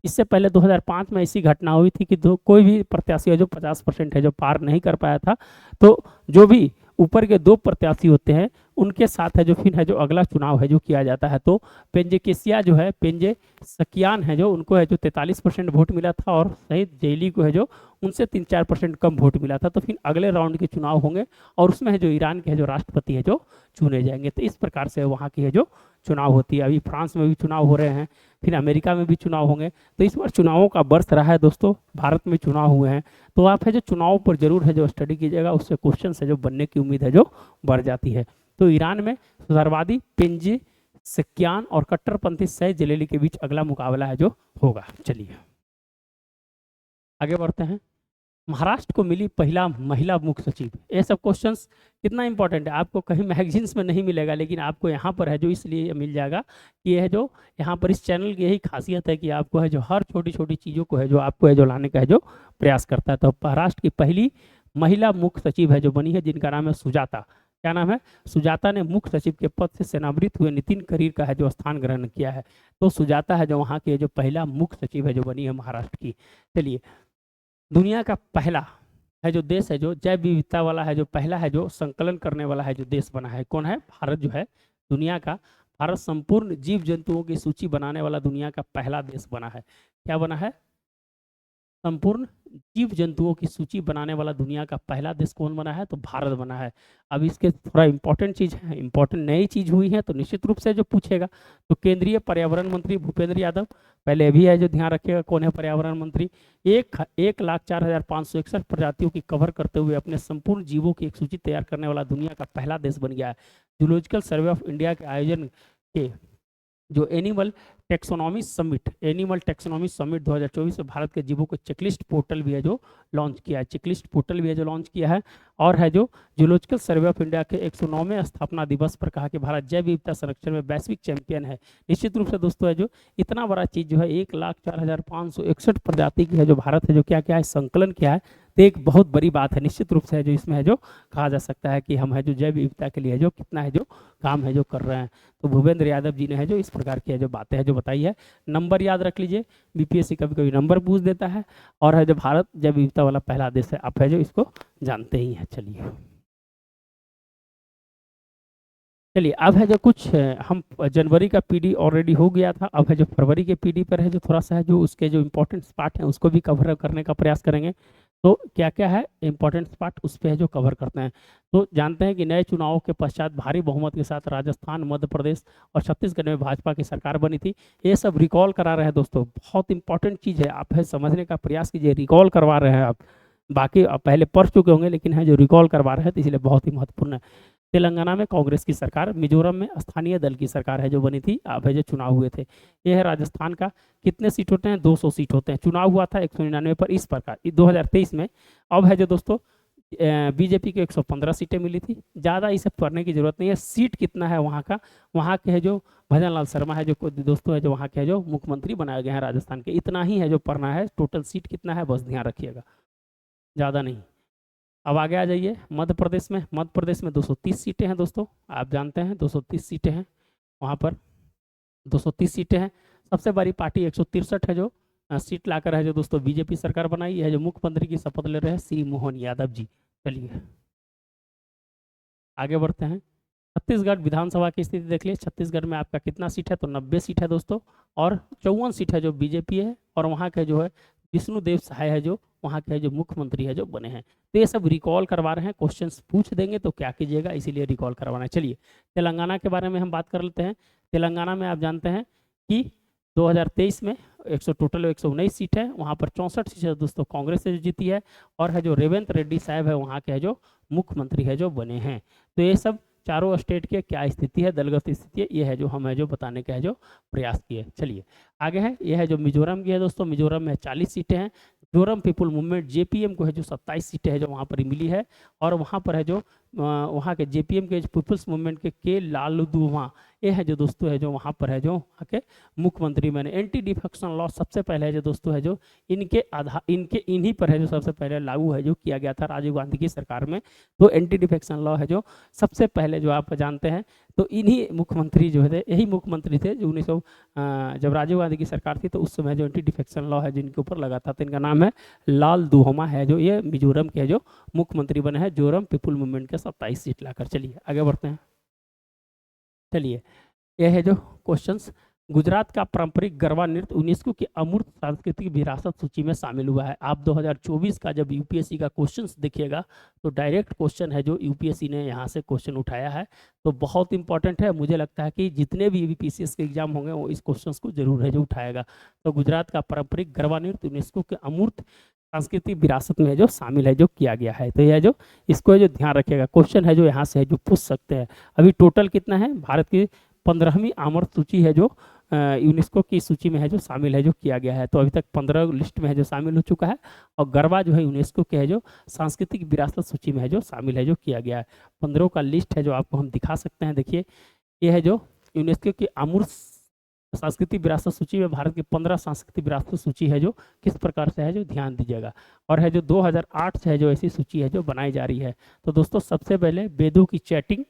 इससे पहले 2005 में ऐसी घटना हुई थी कि कोई भी प्रत्याशी है जो 50% है जो पार नहीं कर पाया था। तो जो भी ऊपर के 2 प्रत्याशी होते हैं उनके साथ है जो फिर है जो अगला चुनाव है जो किया जाता है। तो पेंजेकेसिया जो है, पेंजेशकियान है जो उनको है जो 43% वोट मिला था, और सईद जलील को है जो उनसे 3-4% कम वोट मिला था। तो फिर अगले राउंड के चुनाव होंगे, और उसमें है जो ईरान के है जो राष्ट्रपति है जो चुने जाएंगे। तो इस प्रकार से वहाँ की है जो चुनाव होती है। अभी फ्रांस में भी चुनाव हो रहे हैं, फिर अमेरिका में भी चुनाव होंगे। तो इस बार चुनावों का बर्थ रहा है दोस्तों, भारत में चुनाव हुए हैं। तो आप है जो चुनाव पर जरूर है जो स्टडी कीजिएगा, उससे क्वेश्चन है जो बनने की उम्मीद है जो बढ़ जाती है। तो ईरान में सुधारवादी पेंजेशकियान और कट्टरपंथी सईद जलील के बीच अगला मुकाबला है जो होगा। चलिए आगे बढ़ते हैं। महाराष्ट्र को मिली पहला महिला मुख्य सचिव। ये सब क्वेश्चंस कितना इंपॉर्टेंट है, आपको कहीं मैगजीन्स में नहीं मिलेगा, लेकिन आपको यहाँ पर है जो इसलिए मिल जाएगा कि यह जो यहाँ पर इस चैनल की यही खासियत है कि आपको है जो हर छोटी छोटी चीज़ों को है जो आपको है जो लाने का है जो प्रयास करता है। तो महाराष्ट्र की पहली महिला मुख्य सचिव है जो बनी है, जिनका नाम है सुजाता। क्या नाम है, सुजाता ने मुख्य सचिव के पद से सेवानिवृत्त हुए नितिन करीर का है जो स्थान ग्रहण किया है। तो सुजाता है जो वहाँ की जो पहला मुख्य सचिव है जो बनी है महाराष्ट्र की। चलिए दुनिया का पहला है जो देश है जो जैव विविधता वाला है जो पहला है जो संकलन करने वाला है जो देश बना है, कौन है, भारत जो है दुनिया का, भारत संपूर्ण जीव जंतुओं की सूची बनाने वाला दुनिया का पहला देश बना है। क्या बना है, संपूर्ण जीव जंतुओं की सूची बनाने वाला दुनिया का पहला देश कौन बना है, तो भारत बना है। अब इसके थोड़ा इंपॉर्टेंट चीज है, इंपॉर्टेंट नई चीज हुई है तो निश्चित रूप से जो पूछेगा। तो केंद्रीय पर्यावरण मंत्री भूपेंद्र यादव, पहले भी है जो ध्यान रखिएगा कौन है पर्यावरण मंत्री, 1,04,561 प्रजातियों की कवर करते हुए अपने संपूर्ण जीवों की एक सूची तैयार करने वाला दुनिया का पहला देश बन गया है। जूलॉजिकल सर्वे ऑफ इंडिया के आयोजन के जो एनिमल टेक्सोनॉमी समिट 2024 में भारत के जीवों को चेकलिस्ट पोर्टल भी है जो लॉन्च किया है, चेकलिस्ट पोर्टल भी है जो लॉन्च किया है। और है जो जूलॉजिकल सर्वे ऑफ इंडिया के 109वें स्थापना दिवस पर कहा कि भारत जैव विविधता संरक्षण में वैश्विक चैंपियन है। निश्चित रूप से दोस्तों है जो इतना बड़ा चीज जो है 1,04,561 प्रजाति की है जो भारत है जो क्या क्या है संकलन किया है, तो एक बहुत बड़ी बात है। निश्चित रूप से है जो इसमें है जो कहा जा सकता है कि हम है जो जैव विविधता के लिए जो कितना है जो काम है जो कर रहे हैं। तो भूपेंद्र यादव जी ने है जो इस प्रकार की है जो बातें है जो बताई है। नंबर याद रख लीजिए, बीपीएससी कभी कभी नंबर पूछ देता है, और है जो भारत जैव विविधता वाला पहला देश है, आप है जो इसको जानते ही हैं। चलिए अब है जो कुछ हम जनवरी का पीडी ऑलरेडी हो गया था, अब है जो फरवरी के पीडी पर है जो थोड़ा सा है जो उसके जो इंपॉर्टेंट पार्ट है उसको भी कवर करने का प्रयास करेंगे। तो क्या क्या है इंपॉर्टेंट पार्ट उस पे है जो कवर करते हैं। तो जानते हैं कि नए चुनावों के पश्चात भारी बहुमत के साथ राजस्थान, मध्य प्रदेश और छत्तीसगढ़ में भाजपा की सरकार बनी थी। ये सब रिकॉल करा रहे हैं दोस्तों, बहुत इंपॉर्टेंट चीज़ है, आप है समझने का प्रयास कीजिए, रिकॉल करवा रहे हैं आप। बाकी आप पहले पढ़ चुके होंगे, लेकिन है जो रिकॉल करवा रहे हैं तो इसलिए बहुत ही महत्वपूर्ण है। तेलंगाना में कांग्रेस की सरकार, मिजोरम में स्थानीय दल की सरकार है जो बनी थी, अब है जो चुनाव हुए थे। ये है राजस्थान का, कितने सीट होते हैं, 200 सीट होते हैं। चुनाव हुआ था 199 पर, इस प्रकार 2023 में। अब है जो दोस्तों बीजेपी को 115 सीटें मिली थी। ज़्यादा इसे पढ़ने की जरूरत नहीं है, सीट कितना है वहाँ का। वहाँ के है जो भजन लाल शर्मा है जो दोस्तों है जो वहाँ के है जो मुख्यमंत्री बनाए गए हैं राजस्थान के, इतना ही है जो पढ़ना है। टोटल सीट कितना है बस ध्यान रखिएगा, ज़्यादा नहीं। अब आगे आ जाइए मध्य प्रदेश में। मध्य प्रदेश में 230 सीटें हैं दोस्तों, आप जानते हैं 230 सीटें हैं वहाँ पर, 230 सीटें हैं। सबसे बड़ी पार्टी 163 है जो सीट लाकर है जो दोस्तों बीजेपी सरकार बनाई है, जो मुख्यमंत्री की शपथ ले रहे हैं श्री मोहन यादव जी। चलिए आगे बढ़ते हैं। छत्तीसगढ़ विधानसभा की स्थिति देख लिए, छत्तीसगढ़ में आपका कितना सीट है, तो 90 सीट है दोस्तों, और 54 सीट है जो बीजेपी है, और वहाँ के जो है विष्णुदेव सहाय है जो वहाँ के जो मुख्यमंत्री है जो बने हैं। तो ये सब रिकॉल करवा रहे हैं, क्वेश्चंस पूछ देंगे तो क्या कीजिएगा, इसीलिए रिकॉल करवाना है। चलिए तेलंगाना के बारे में हम बात कर लेते हैं। तेलंगाना में आप जानते हैं कि 2023 में टोटल 119 सीट है, वहाँ पर 64 सीट दोस्तों कांग्रेस से जीती है, और है जो रेवंत रेड्डी साहब है वहाँ के है जो मुख्यमंत्री है जो बने हैं। तो ये सब चारों स्टेट के क्या स्थिति है, दलगत स्थिति है, ये है जो हम है जो बताने का है जो प्रयास किए। चलिए आगे है, ये है जो मिजोरम की है दोस्तों। मिजोरम में 40 सीटें हैं। मिजोरम पीपुल मूवमेंट जेपीएम को है जो 27 सीटें है जो वहाँ पर मिली है, और वहाँ पर है जो वहाँ के जेपीएम के पीपुल्स मूवमेंट के लालूदुमा, ये है जो दोस्तों है जो वहाँ पर है जो वहाँ के मुख्यमंत्री मैंने। एंटी डिफेक्शन लॉ सबसे पहले है जो दोस्तों है जो इनके इन्हीं पर है जो सबसे पहले लागू है जो किया गया था राजीव गांधी की सरकार में। तो एंटी डिफेक्शन लॉ है जो सबसे पहले जो आप जानते हैं, तो इन्हीं मुख्यमंत्री जो है यही मुख्यमंत्री थे जो 1900 जब राजीव गांधी की सरकार थी तो उस समय जो एंटी डिफेक्शन लॉ है जिनके ऊपर लगा था, तो इनका नाम है लाल दुहोमा है जो ये मिजोरम के है जो मुख्यमंत्री बने हैं, जोरम पीपुल मूवमेंट के 27 सीट लाकर। चलिए आगे बढ़ते हैं। चलिए यह है जो क्वेश्चंस। गुजरात का पारंपरिक गरबा नृत्य यूनेस्को की अमूर्त सांस्कृतिक विरासत सूची में शामिल हुआ है। आप 2024 का जब यूपीएससी का क्वेश्चंस देखिएगा तो डायरेक्ट क्वेश्चन है जो यूपीएससी ने यहाँ से क्वेश्चन उठाया है, तो बहुत इंपॉर्टेंट है। मुझे लगता है कि जितने भी यूपीएससी के एग्जाम होंगे वो इस क्वेश्चन को जरूर है जो उठाएगा। तो गुजरात का पारंपरिक गरबा नृत्य यूनेस्को के अमूर्त सांस्कृतिक विरासत में जो शामिल है जो किया गया है, तो यह जो इसको है जो ध्यान रखिएगा, क्वेश्चन है जो यहाँ से है जो पूछ सकते हैं। अभी टोटल कितना है, भारत की 15वीं आमर्त सूची है जो यूनेस्को की सूची में है जो शामिल है जो किया गया है। तो अभी तक 15 लिस्ट में है जो शामिल हो चुका है, और गरबा जो है यूनेस्को के है जो सांस्कृतिक विरासत सूची में है जो शामिल है जो किया गया है। 15 का लिस्ट है जो आपको हम दिखा सकते हैं। देखिए ये है जो यूनेस्को की अमूर्त सांस्कृतिक विरासत सूची में भारत की 15 सांस्कृतिक विरासत सूची है जो किस प्रकार से है जो ध्यान दीजिएगा। और है जो 2008 से है जो ऐसी सूची है जो बनाई जा रही है। तो दोस्तों सबसे पहले वेदों की चैटिंग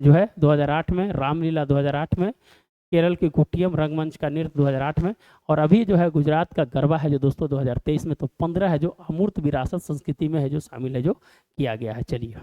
जो है 2008 में, रामलीला 2008 में, केरल की कुटियम रंगमंच का नृत्य 2008 में, और अभी जो है गुजरात का गरबा है जो दोस्तों 2023 में। तो 15 है जो अमूर्त विरासत संस्कृति में है जो शामिल है जो किया गया है। चलिए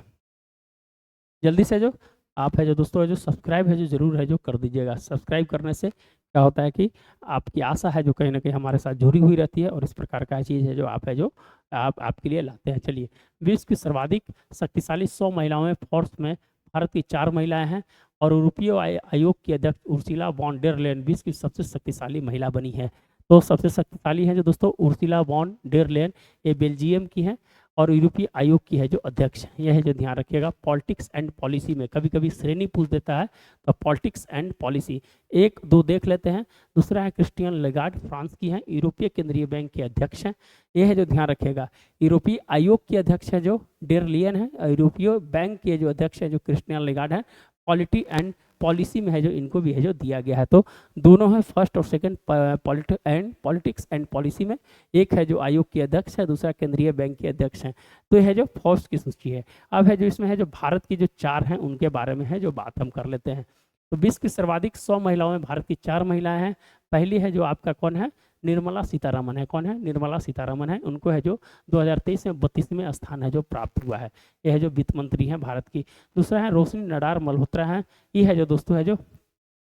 जल्दी से जो आप है जो दोस्तों है जो सब्सक्राइब है जो जरूर है जो कर दीजिएगा। सब्सक्राइब करने से क्या होता है कि आपकी आशा है जो कहीं ना कहीं हमारे साथ जुड़ी हुई रहती है, और इस प्रकार का चीज़ है जो आप है जो आपके लिए लाते हैं। चलिए विश्व की सर्वाधिक शक्तिशाली 100 महिलाओं में फोर्स में भारत की 4 महिलाएं हैं, और यूरोपीय आयोग की अध्यक्ष उर्सुला वॉन डेर लेयन विश्व की सबसे शक्तिशाली महिला बनी है। तो सबसे शक्तिशाली है जो दोस्तों उर्सुला वॉन डेर लेयन, ये बेल्जियम की हैं, और यूरोपीय आयोग की है जो अध्यक्ष है। यह है जो ध्यान रखिएगा। पॉलिटिक्स एंड पॉलिसी में कभी कभी श्रेणी पूछ देता है, तो पॉलिटिक्स एंड पॉलिसी 1 2 देख लेते हैं। दूसरा है क्रिस्टियन लेगार्ड, फ्रांस की हैं, यूरोपीय केंद्रीय बैंक के अध्यक्ष हैं। यह है जो ध्यान रखिएगा। यूरोपीय आयोग के अध्यक्ष है जो डेर लियन है, यूरोपीय बैंक के जो अध्यक्ष है जो क्रिस्टियन लेगार्ड है। पॉलिटी एंड पॉलिसी में है जो इनको भी है जो दिया गया है। तो दोनों है फर्स्ट और सेकंड पॉलिटिक्स एंड पॉलिसी में। एक है जो आयोग के अध्यक्ष है, दूसरा केंद्रीय बैंक के अध्यक्ष हैं। तो यह है जो फोर्स की सूची है। अब है जो इसमें है जो भारत की जो 4 हैं उनके बारे में है जो बात हम कर लेते हैं। तो विश्व की सर्वाधिक 100 महिलाओं में भारत की 4 महिलाएं हैं। पहली है जो आपका कौन है, निर्मला सीतारमन है। कौन है, निर्मला सीतारमन है। उनको है जो 2023 में 32वें स्थान है जो प्राप्त हुआ है। यह है जो वित्त मंत्री हैं भारत की। दूसरा है रोशनी नडार मल्होत्रा है। ये है जो दोस्तों है जो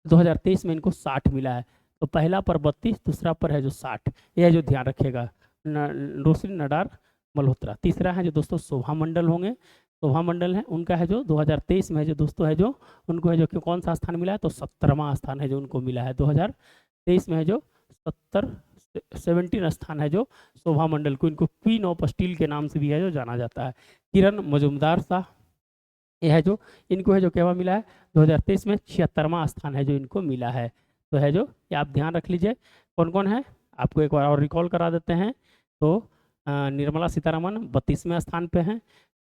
2023 में इनको 60 मिला है। तो पहला पर 32, दूसरा पर है जो 60। यह है जो ध्यान रखिएगा। रोशनी नडार मल्होत्रा। तीसरा है जो दोस्तों शोभा मंडल होंगे, शोभा मंडल है उनका है जो 2023 में है जो दोस्तों है जो उनको है जो कि कौन सा स्थान मिला है, तो 17वां स्थान है जो उनको मिला है। 2023 में है जो 17 स्थान है जो शोभा मंडल को, इनको क्वीन ऑफ स्टील के नाम से भी है जो जाना जाता है। किरण मजुमदार शाह ये है जो इनको है जो क्या मिला है 2023 में 76वां स्थान है जो इनको मिला है। तो है जो ये आप ध्यान रख लीजिए कौन कौन है, आपको एक बार और रिकॉल करा देते हैं। तो निर्मला सीतारमण 32वें स्थान पे हैं।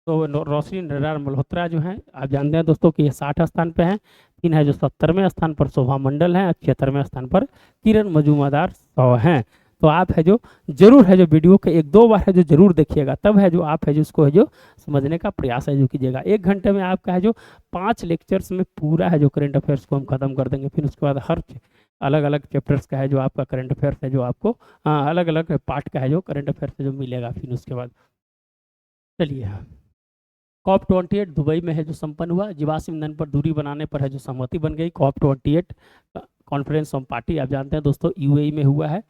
तो रोशनी नरेला मल्होत्रा जो हैं आप जानते हैं दोस्तों कि ये 60 स्थान पे हैं। तीन है जो 70वें स्थान पर शोभा मंडल है, 76वें स्थान पर किरण मजुमदार शाह हैं। तो आप है जो जरूर है जो वीडियो के एक दो बार है जो जरूर देखिएगा, तब है जो आप है जो उसको है जो समझने का प्रयास है जो कीजिएगा। 1 घंटे में आपका है जो 5 लेक्चर्स में पूरा है जो करंट अफेयर्स को हम खत्म कर देंगे। फिर उसके बाद हर अलग अलग चैप्टर्स का है जो आपका करंट अफेयर्स है जो आपको अलग अलग पार्ट का है जो करंट अफेयर्स है जो मिलेगा। फिर उसके बाद चलिए COP28 दुबई में है जो संपन्न हुआ, जीवाश्म ईंधन पर दूरी बनाने पर है जो सहमति बन गई। COP28 कॉन्फ्रेंस ऑन पार्टी आप जानते हैं दोस्तों UAE में हुआ है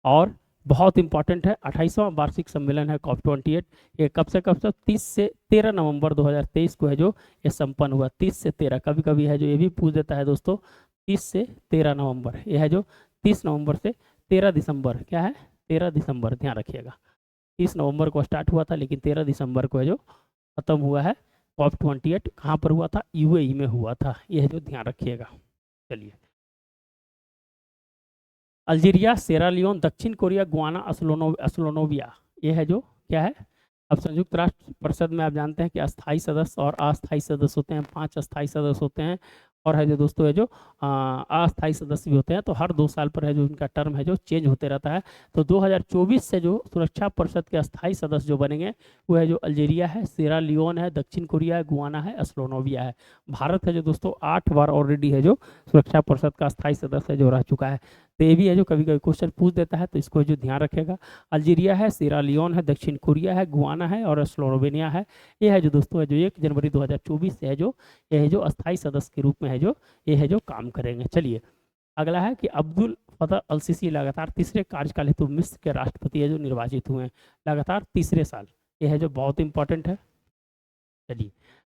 और बहुत इंपॉर्टेंट है। 28वां वार्षिक सम्मेलन है COP28। ये कब से कब तक 30 से 13 नवंबर 2023 को है जो ये संपन्न हुआ। 30 से 13 कभी कभी है जो ये भी पूछ देता है दोस्तों 30 से 13 नवंबर, ये है जो 30 नवंबर से 13 दिसंबर, क्या है 13 दिसंबर, ध्यान रखिएगा। 30 नवंबर को स्टार्ट हुआ था लेकिन 13 दिसंबर को है जो खत्म हुआ है। COP28 कहाँ पर हुआ था, UAE में हुआ था, यह जो ध्यान रखिएगा। चलिए अल्जीरिया, सेरा लियोन, दक्षिण कोरिया, गुआना, अस्लोनोविया, ये है जो क्या है। अब संयुक्त राष्ट्र परिषद में आप जानते हैं कि अस्थायी सदस्य और अस्थायी सदस्य होते हैं, 5 अस्थायी सदस्य होते हैं और है जो दोस्तों है जो अस्थायी सदस्य भी होते हैं। तो हर 2 साल पर है जो उनका टर्म है जो चेंज होते रहता है। तो 2024 से जो सुरक्षा परिषद के अस्थायी सदस्य जो बनेंगे वो है जो अल्जीरिया है, सेरा लियोन है, दक्षिण कोरिया है, गुआना है, अस्लोनोविया है। भारत है जो दोस्तों 8 बार ऑलरेडी है जो सुरक्षा परिषद का अस्थायी सदस्य जो रह चुका है। तो ये भी है जो कभी कभी क्वेश्चन पूछ देता है, तो इसको जो ध्यान रखेगा। अल्जीरिया है, सेरा लियोन है, दक्षिण कोरिया है, गुआना है और स्लोवेनिया है। ये है जो दोस्तों है जो 1 जनवरी 2024 से है जो ये है जो अस्थायी सदस्य के रूप में है जो ये है जो काम करेंगे। चलिए अगला है कि अब्दुल फतह अल सीसी लगातार तीसरे कार्यकाल हेतु मिस्र के राष्ट्रपति है जो निर्वाचित हुए हैं, लगातार तीसरे साल, ये है जो बहुत इंपॉर्टेंट है। चलिए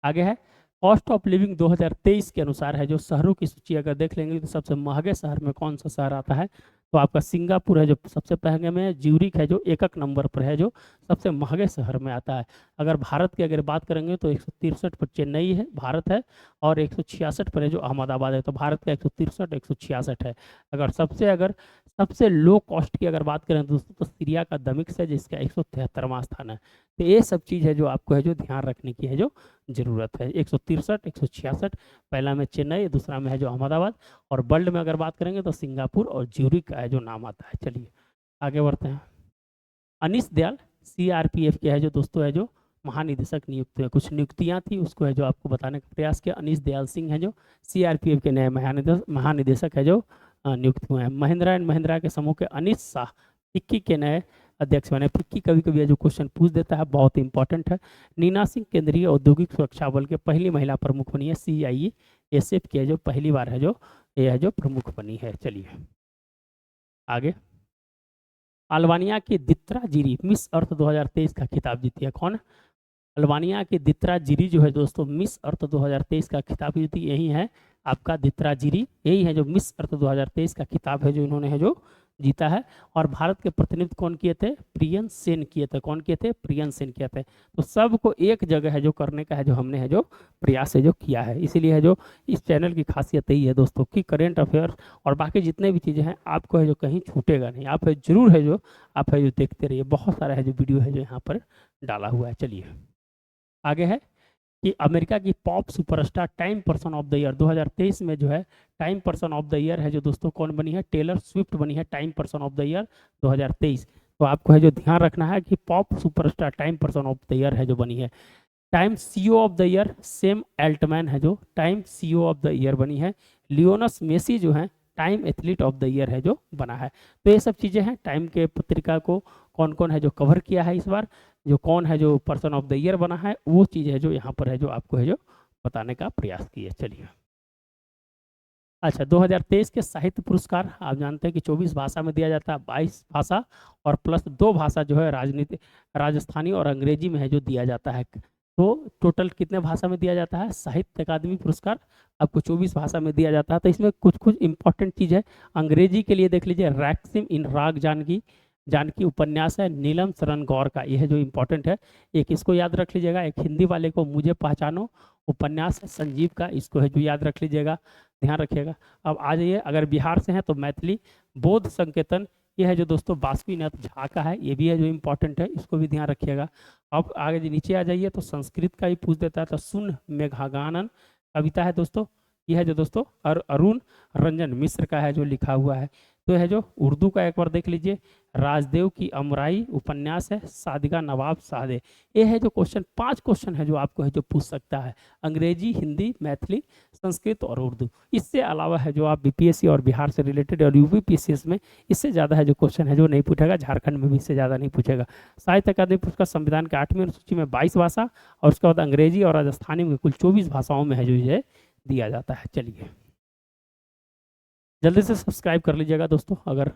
आगे है कॉस्ट ऑफ लिविंग 2023 के अनुसार है जो शहरों की सूची अगर देख लेंगे तो सबसे महंगे शहर में कौन सा शहर आता है, तो आपका सिंगापुर है जो सबसे महंगे में, ज्यूरिक है जो 1 नंबर पर है जो सबसे महंगे शहर में आता है। अगर भारत की अगर बात करेंगे तो 163 पर चेन्नई है भारत है और 166 पर है जो अहमदाबाद है। तो भारत का 163 166 है। अगर सबसे लो कॉस्ट की अगर बात करें दोस्तों तो सीरिया का दमिश्क है जिसका 173वां स्थान है। तो ये सब चीज़ है जो आपको है जो ध्यान रखने की है जो जरूरत है। 163 166 पहला में चेन्नई, दूसरा में है जो अहमदाबाद और वर्ल्ड में अगर बात करेंगे तो सिंगापुर और ज्यूरिक का है जो नाम आता है। चलिए आगे बढ़ते हैं। अनीश दयाल CRPF के है जो दोस्तों है जो महानिदेशक नियुक्त हुए, कुछ नियुक्तियां थी उसको है जो आपको बताने का प्रयास किया। अनीश दयाल सिंह है जो CRPF के नए महानिदेशक है जो नियुक्त हुए हैं। महिंद्रा एंड महिंद्रा के समूह के अनीश शाह फिक्की के नए अध्यक्ष बने। फिक्की कभी कभी जो क्वेश्चन पूछ देता है, बहुत इंपॉर्टेंट है। नीना सिंह केंद्रीय औद्योगिक सुरक्षा बल के पहली महिला प्रमुख बनी है। CIESF की जो पहली बार है जो ये है जो प्रमुख बनी है। चलिए आगे अल्बानिया की दित्रा जिरी मिस अर्थ 2023 का खिताब जीती है। कौन, अल्बानिया की दित्रा जिरी जो है दोस्तों मिस अर्थ 2023 का खिताब जीती, यही है आपका दित्रा जिरी, यही है जो मिस अर्थ 2023 का खिताब है जो इन्होंने है जो जीता है। और भारत के प्रतिनिधित्व कौन किए थे, प्रियन सेन किए थे। कौन किए थे, प्रियन सेन किए थे। तो सबको एक जगह है जो करने का है जो हमने है जो प्रयास है जो किया है। इसीलिए है जो इस चैनल की खासियत यही है दोस्तों कि करेंट अफेयर और बाकी जितने भी चीज़ें हैं आपको है जो कहीं छूटेगा नहीं, आप है जरूर है जो आप है जो देखते रहिए। बहुत सारा है जो वीडियो है जो यहाँ पर डाला हुआ है। चलिए आगे है कि अमेरिका की pop superstar time person of the year 2023 में जो है time person of the year है जो दोस्तों कौन बनी है, टेलर स्विफ्ट बनी है time person of the year 2023। तो आपको है जो ध्यान रखना है कि pop superstar time person of the year है जो बनी है। Time CEO of the year same Altman है जो time CEO of the year बनी है। लियोनस मेसी जो है time athlete of the year है जो बना है। तो ये सब चीज़ें हैं टाइम के पत्रिका को कौन कौन है जो कवर किया है इस बार, जो कौन है जो पर्सन ऑफ द ईयर बना है, वो चीज़ है जो यहाँ पर है जो आपको है जो बताने का प्रयास किया। चलिए अच्छा, 2023 के साहित्य पुरस्कार आप जानते हैं कि 24 भाषा में दिया जाता है, 22 भाषा और प्लस 2 भाषा जो है राजनीति राजस्थानी और अंग्रेजी में है जो दिया जाता है। तो टोटल कितने भाषा में दिया जाता है साहित्य अकादमी पुरस्कार? आपको 24 भाषा में दिया जाता है। तो इसमें कुछ कुछ इंपॉर्टेंट चीज़ है। अंग्रेजी के लिए देख लीजिए, रैक्सिम इन राग जानकी, जानकी उपन्यास है नीलम शरण गौर का, यह है जो इंपॉर्टेंट है। एक इसको याद रख लीजिएगा। एक हिंदी वाले को मुझे पहचानो उपन्यास है संजीव का, इसको है जो याद रख लीजिएगा, ध्यान रखिएगा। अब आ जाइए, अगर बिहार से हैं तो मैथिली बोध संकेतन, ये है जो दोस्तों बासुकीनाथ झा का है, ये भी है जो इंपॉर्टेंट है, इसको भी ध्यान रखिएगा। अब आगे नीचे आ जाइए तो संस्कृत का ही पूछ देता है, तो सुन मेघागानन कविता है दोस्तों, यह है जो दोस्तों अरुण रंजन मिश्र का है जो लिखा हुआ है। तो है जो उर्दू का एक बार देख लीजिए, राजदेव की अमराई उपन्यास है सादिका नवाब सादे। ये है जो क्वेश्चन, 5 क्वेश्चन है जो आपको है जो पूछ सकता है, अंग्रेजी, हिंदी, मैथिली, संस्कृत और उर्दू। इससे अलावा है जो आप बीपीएससी और बिहार से रिलेटेड और यूपीपीसीएस में इससे ज़्यादा है जो क्वेश्चन है जो नहीं पूछेगा, झारखंड में भी इससे ज़्यादा नहीं पूछेगा। साहित्य अकादमी पुरस्कार संविधान के 8वीं अनुसूची में 22 भाषा और उसके बाद अंग्रेजी और राजस्थानी में कुल 24 भाषाओं में है जो ये दिया जाता है। चलिए जल्दी से सब्सक्राइब कर लीजिएगा दोस्तों। अगर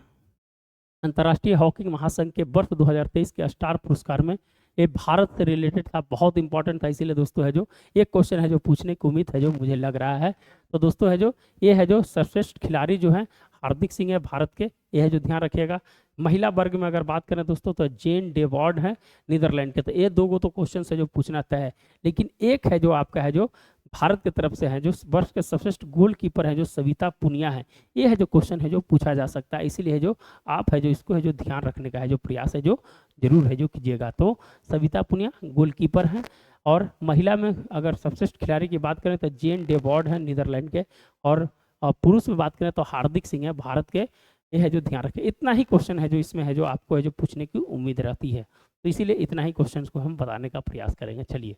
अंतर्राष्ट्रीय हॉकी महासंघ के वर्ष 2023 के स्टार पुरस्कार में ये भारत से रिलेटेड था, बहुत इंपॉर्टेंट था, इसीलिए दोस्तों है जो एक क्वेश्चन है जो पूछने की उम्मीद है जो मुझे लग रहा है। तो दोस्तों है जो ये है जो सर्वश्रेष्ठ खिलाड़ी जो है हार्दिक सिंह है भारत के, ये है जो ध्यान रखिएगा। महिला वर्ग में अगर बात करें दोस्तों तो जेन डेवॉर्ड है नीदरलैंड के। तो ये दो तो क्वेश्चन है जो पूछना तय है, लेकिन एक है जो आपका है जो भारत की तरफ से है जो वर्ष के सर्वश्रेष्ठ गोलकीपर है जो सविता पुनिया है, ये है जो क्वेश्चन है जो पूछा जा सकता है। इसीलिए जो आप है जो इसको है जो ध्यान रखने का है जो प्रयास है जो जरूर है जो कीजिएगा। तो सविता पुनिया गोलकीपर है। और महिला में अगर सर्वश्रेष्ठ खिलाड़ी की बात करें तो जेन डेवॉर्ड है नीदरलैंड के। और पुरुष में बात करें तो हार्दिक सिंह है भारत के, ये है जो ध्यान रखें। इतना ही क्वेश्चन है जो इसमें है जो आपको है जो पूछने की उम्मीद रहती है, तो इसीलिए इतना ही क्वेश्चन को हम बताने का प्रयास करेंगे। चलिए,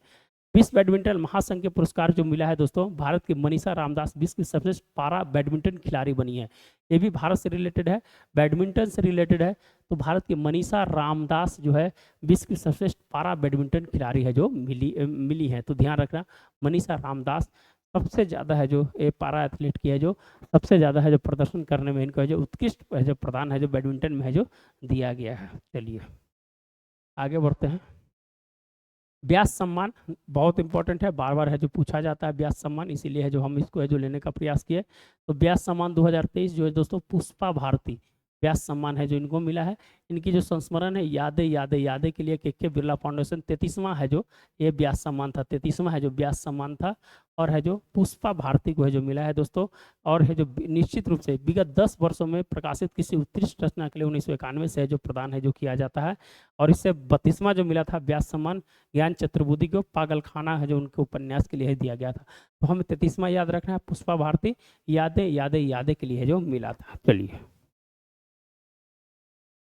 विश्व बैडमिंटन महासंघ के पुरस्कार जो मिला है दोस्तों, भारत की मनीषा रामदास विश्व की सबसे पारा बैडमिंटन खिलाड़ी बनी है। ये भी भारत से रिलेटेड है, बैडमिंटन से रिलेटेड है। तो भारत की मनीषा रामदास जो है विश्व की सबसे पारा बैडमिंटन खिलाड़ी है जो मिली है। तो ध्यान रखना, मनीषा रामदास सबसे ज़्यादा है जो ये पारा एथलीट की है जो सबसे ज़्यादा है जो प्रदर्शन करने में इनको है जो उत्कृष्ट है जो प्रदान है जो बैडमिंटन में है जो दिया गया है। चलिए आगे बढ़ते हैं। व्यास सम्मान बहुत इंपॉर्टेंट है, बार बार है जो पूछा जाता है व्यास सम्मान, इसीलिए है जो हम इसको है जो लेने का प्रयास किए। तो व्यास सम्मान 2023 जो है दोस्तों पुष्पा भारती व्यास सम्मान है जो इनको मिला है। इनकी जो संस्मरण है यादें यादें यादें के लिए के बिरला फाउंडेशन 33वां है जो ये व्यास सम्मान था, 33वां है जो व्यास सम्मान था। और है जो पुष्पा भारती को है जो मिला है दोस्तों। और है जो निश्चित रूप से विगत 10 वर्षों में प्रकाशित किसी उत्कृष्ट रचना के लिए 1991 से है जो प्रदान है जो किया जाता है। और इससे 32वां जो मिला था व्यास सम्मान ज्ञान चतुर्वेदी को पागलखाना है जो उनके उपन्यास के लिए दिया गया था। तो हमें 33वां याद रखना है, पुष्पा भारती यादें यादें यादें के लिए है जो मिला था। चलिए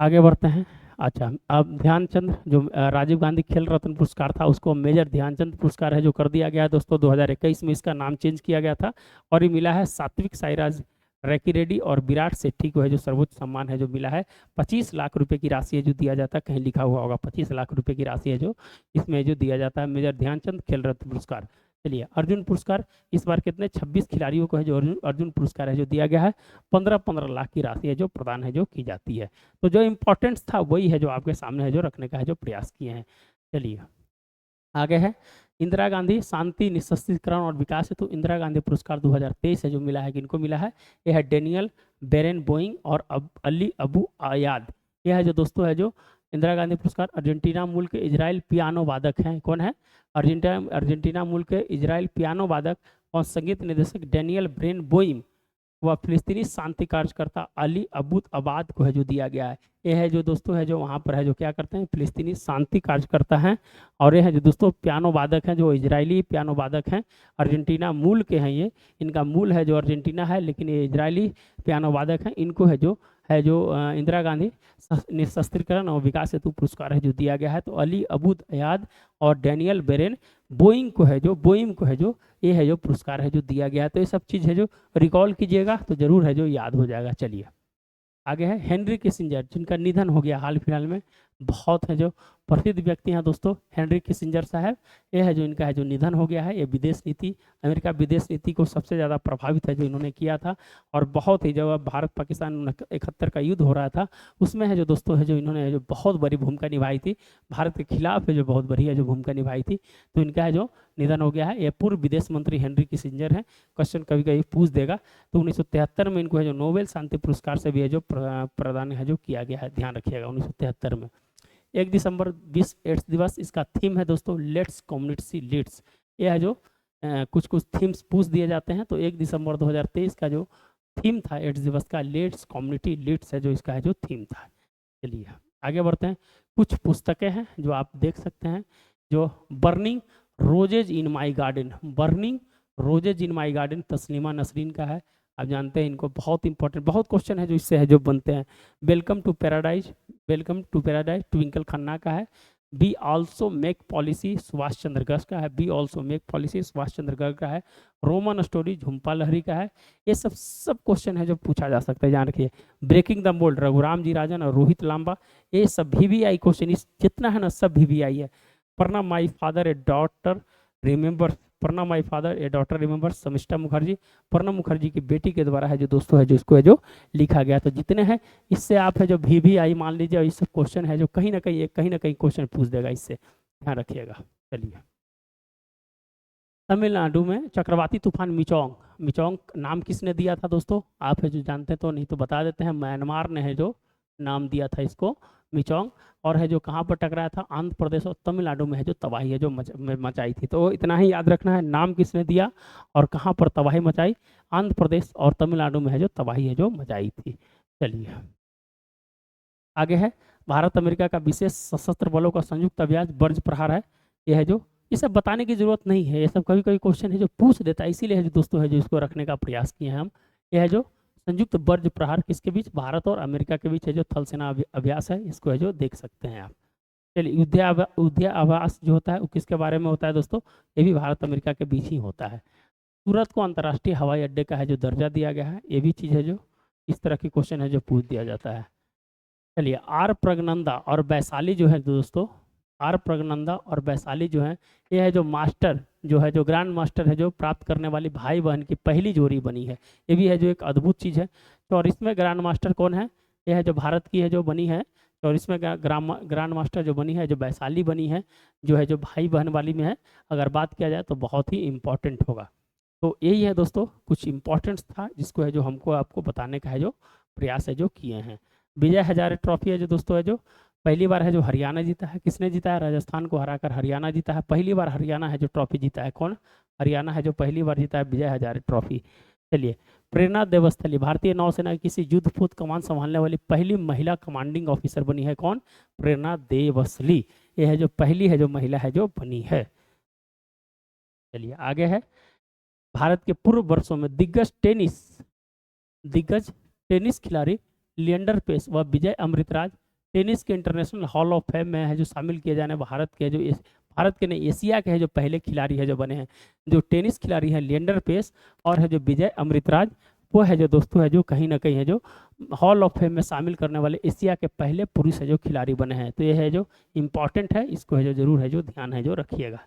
आगे बढ़ते हैं। अच्छा, अब ध्यानचंद जो राजीव गांधी खेल रत्न पुरस्कार था उसको मेजर ध्यानचंद पुरस्कार है जो कर दिया गया है दोस्तों। 2021 में इसका नाम चेंज किया गया था और ये मिला है सात्विक साईराज रैकी रेड्डी और विराट सेठी को है जो सर्वोच्च सम्मान है जो मिला है। 25 लाख रुपए की राशि है जो दिया जाता है, कहीं लिखा हुआ होगा 25 लाख रुपए की राशि है जो इसमें जो दिया जाता है मेजर ध्यानचंद खेल रत्न पुरस्कार। चलिए अर्जुन पुरस्कार इस बार कितने 26 खिलाड़ियों को है जो अर्जुन पुरस्कार है जो दिया गया है। 15-15 लाख की राशि है जो प्रदान है जो की जाती है। तो जो इम्पोर्टेंस था वही है जो आपके सामने है जो रखने का है जो प्रयास किए हैं। चलिए आगे है इंदिरा गांधी शांति निःशस्त्रीकरण और विकास हेतु इंदिरा गांधी पुरस्कार 2023 है जो मिला है। किनको मिला है? यह है डेनियल बेरेनबोइंग और अली अबू आयाद। यह है जो दोस्तों है जो इंदिरा गांधी पुरस्कार अर्जेंटीना मूल के इजराइल पियानो वादक हैं। कौन है? अर्जेंटीना मूल के इजराइल पियानो वादक और संगीत निर्देशक डेनियल बेरेनबोइम व फिलिस्तीनी शांति कार्यकर्ता अली अबूद आबाद को है जो दिया गया है। ये है जो दोस्तों है जो वहाँ पर है जो क्या करते हैं फिलिस्तीनी शांति कार्यकर्ता हैं। और ये है जो दोस्तों पियानो वादक हैं जो इजरायली पियानो वादक हैं, अर्जेंटीना मूल के हैं। ये इनका मूल है जो अर्जेंटीना है लेकिन ये इजरायली पियानो वादक हैं। इनको है जो इंदिरा गांधी निःशस्त्रीकरण और विकास हेतु पुरस्कार है जो दिया गया है। तो अली अबूद अयाद और डेनियल बेरेन बोइंग को है जो ये है जो पुरस्कार है जो दिया गया है। तो ये सब चीज़ है जो रिकॉल कीजिएगा तो जरूर है जो याद हो जाएगा। चलिए आगे है हेनरी किसिंजर जिनका निधन हो गया हाल फिलहाल में। बहुत है जो प्रसिद्ध व्यक्ति हैं दोस्तों, हेनरी किसिंजर साहब। ये है जो इनका है जो निधन हो गया है। ये विदेश नीति, अमेरिका विदेश नीति को सबसे ज़्यादा प्रभावित है जो इन्होंने किया था। और बहुत ही जब भारत पाकिस्तान 71 का युद्ध हो रहा था, उसमें है जो दोस्तों है जो इन्होंने जो बहुत बड़ी भूमिका निभाई थी, भारत के खिलाफ है जो बहुत बड़ी है जो भूमिका निभाई थी। तो इनका है जो निधन हो गया है। ये पूर्व विदेश मंत्री हेनरी किसिंजर हैं। क्वेश्चन कभी कभी पूछ देगा। तो 1973 में इनको है जो नोबेल शांति पुरस्कार से भी है जो प्रदान है जो किया गया है, ध्यान रखिएगा 1973 में। 1 दिसंबर विश्व एड्स दिवस, इसका थीम है दोस्तों लेट्स कम्युनिटी लीड्स। ये है जो कुछ कुछ थीम्स पूछ दिए जाते हैं। तो 1 दिसंबर 2023 का जो थीम था एड्स दिवस का, लेट्स कम्युनिटी लीड्स है जो इसका है जो थीम था। चलिए आगे बढ़ते हैं। कुछ पुस्तकें हैं जो आप देख सकते हैं, जो burning roses in my garden, burning roses in my garden Taslima Nasrin का है। आप जानते हैं इनको, बहुत इंपॉर्टेंट, बहुत क्वेश्चन है जो इससे है जो बनते हैं। Welcome to paradise, welcome to paradise Twinkle Khanna का है। Be also make policy Subhash Chandra Garg का है, be also make policy Subhash Chandra Garg का है। रोमन स्टोरी झुम्पा लहरी का है। ये सब क्वेश्चन है जो पूछा जा सकता है, ध्यान रखिए। ब्रेकिंग द मोल्ड रघुराम जी राजन और रोहित लांबा, ये सब VVI क्वेश्चन, इस जितना है ना सब VVI है। पढ़ना my father a daughter remember, पढ़ना my father a daughter remember Sharmistha Mukherjee, Pranab Mukherjee की बेटी के द्वारा है जो दोस्तों है जो इसको है जो लिखा गया। तो जितने हैं इससे आप है जो VVI मान लीजिए, और ये सब क्वेश्चन है जो कहीं ना कहीं क्वेश्चन पूछ देगा, इससे ध्यान रखिएगा। चलिए, तमिलनाडु में चक्रवाती तूफान मिचोंग, मिचोंग नाम किसने दिया था दोस्तों? आप है जो जानते हैं तो, नहीं तो बता देते हैं। म्यांमार ने है जो नाम दिया था इसको मिचोंग। और है जो कहाँ पर टकराया था? आंध्र प्रदेश और तमिलनाडु में है जो तबाही है जो मचाई थी। तो इतना ही याद रखना है, नाम किसने दिया और कहाँ पर तबाही मचाई। आंध्र प्रदेश और तमिलनाडु में है जो तबाही है जो मचाई थी। चलिए आगे है, भारत अमेरिका का विशेष सशस्त्र बलों का संयुक्त अभ्यास बर्ज प्रहार है। यह है जो, ये सब बताने की जरूरत नहीं है, ये सब कभी कभी क्वेश्चन है जो पूछ देता है, इसीलिए है जो दोस्तों है जो इसको रखने का प्रयास किए हैं हम। यह है जो संयुक्त बर्ज प्रहार किसके बीच? भारत और अमेरिका के बीच है जो थल सेना अभ्यास है, इसको है जो देख सकते हैं आप। चलिए, युद्धाभ्यास जो होता है वो किसके बारे में होता है दोस्तों? ये भी भारत अमेरिका के बीच ही होता है। सूरत को अंतर्राष्ट्रीय हवाई अड्डे का है जो दर्जा दिया गया है, ये भी चीज़ है जो इस तरह की क्वेश्चन है जो पूछ दिया जाता है। चलिए, आर प्रगनंदा और वैशाली जो है दोस्तों, आर प्रगनंदा और वैशाली जो है, ये है जो मास्टर जो है जो ग्रैंड मास्टर है जो प्राप्त करने वाली भाई बहन की पहली जोड़ी बनी है। ये भी है जो एक अद्भुत चीज़ है। तो और इसमें ग्रैंड मास्टर कौन है? ये है जो भारत की है जो बनी है। और इसमें ग्रैंड मास्टर जो बनी है जो वैशाली बनी है, जो है जो भाई बहन वाली में है, अगर बात किया जाए तो बहुत ही इम्पोर्टेंट होगा। तो यही है दोस्तों, कुछ इम्पोर्टेंट्स था जिसको है जो हमको आपको बताने का है जो प्रयास है जो किए हैं। विजय हजारे ट्रॉफी है जो दोस्तों है जो पहली बार है जो हरियाणा जीता है। किसने जीता है? राजस्थान को हराकर हरियाणा जीता है। पहली बार हरियाणा है जो ट्रॉफी जीता है। कौन? हरियाणा है जो पहली बार जीता है विजय हजारे ट्रॉफी। चलिए, प्रेरणा देवस्थली भारतीय नौसेना की किसी युद्धपोत कमान संभालने वाली पहली महिला कमांडिंग ऑफिसर बनी है। कौन? प्रेरणा देवस्थली। ये है जो पहली है जो महिला है जो बनी है। चलिए आगे है, भारत के पूर्व वर्षों में दिग्गज टेनिस खिलाड़ी लिएंडर पेस व विजय अमृतराज टेनिस के इंटरनेशनल हॉल ऑफ फेम में है जो शामिल किए जाने भारत के जो भारत के नहीं एशिया के है जो पहले खिलाड़ी है जो बने हैं। जो टेनिस खिलाड़ी है लिएंडर पेस और है जो विजय अमृतराज, वो है जो दोस्तों है जो कहीं ना कहीं है जो हॉल ऑफ फेम में शामिल करने वाले एशिया के पहले पुरुष है जो खिलाड़ी बने हैं। तो ये है जो इम्पोर्टेंट है, इसको है जो जरूर है जो ध्यान है जो रखिएगा।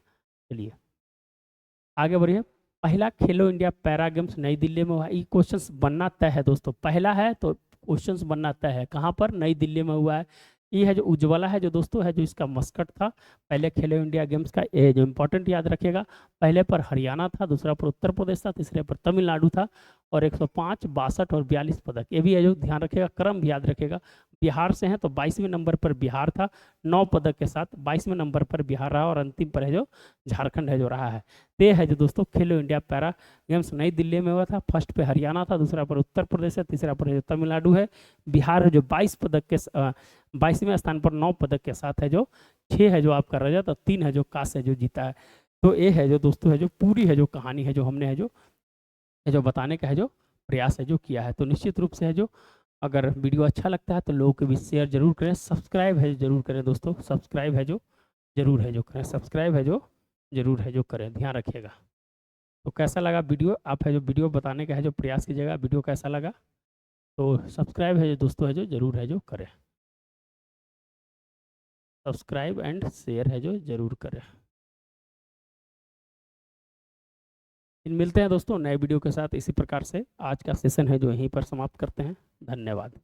चलिए आगे बढ़िए। पहला खेलो इंडिया पैरा गेम्स नई दिल्ली में हुआ। ये क्वेश्चंस बनना तय है दोस्तों, पहला है तो क्वेश्चंस बनना तय है। कहाँ पर? नई दिल्ली में हुआ है। ये है जो उज्ज्वला है जो दोस्तों है जो इसका मस्कट था पहले खेलो इंडिया गेम्स का। ये जो इंपॉर्टेंट याद रखिएगा, पहले पर हरियाणा था, दूसरा पर उत्तर प्रदेश था, तीसरे पर तमिलनाडु था। और 105, 62 और 42 पदक, ये भी है जो ध्यान रखिएगा, क्रम भी याद रखिएगा। बिहार से हैं तो 22वें नंबर पर बिहार था 9 पदक के साथ, 22वें नंबर पर बिहार रहा और अंतिम पर है जो झारखंड है जो रहा है। ये है जो दोस्तों खेलो इंडिया पैरा गेम्स नई दिल्ली में हुआ था। फर्स्ट पे हरियाणा था, दूसरा पर उत्तर प्रदेश है, तीसरा पर जो तमिलनाडु है। बिहार है जो 22 पदक के 22वें स्थान पर 9 पदक के साथ है जो 6 है जो आपका रजत और 3 है जो कांस्य है जो जीता है। तो ये है जो दोस्तों है जो पूरी है जो कहानी है जो हमने है जो बताने का है जो प्रयास है जो किया है। तो निश्चित रूप से है जो अगर वीडियो अच्छा लगता है तो लोगों के बीच शेयर जरूर करें, सब्सक्राइब है जरूर करें दोस्तों, सब्सक्राइब है जो जरूर है जो करें, सब्सक्राइब है जो जरूर है जो करें, ध्यान रखिएगा। तो कैसा लगा वीडियो? आप है जो वीडियो बताने का है जो प्रयास कीजिएगा, वीडियो कैसा लगा। तो सब्सक्राइब है जो दोस्तों है जो जरूर है जो करें। सब्सक्राइब एंड शेयर है जो ज़रूर करें। मिलते हैं दोस्तों नए वीडियो के साथ। इसी प्रकार से आज का सेशन है जो यहीं पर समाप्त करते हैं। धन्यवाद।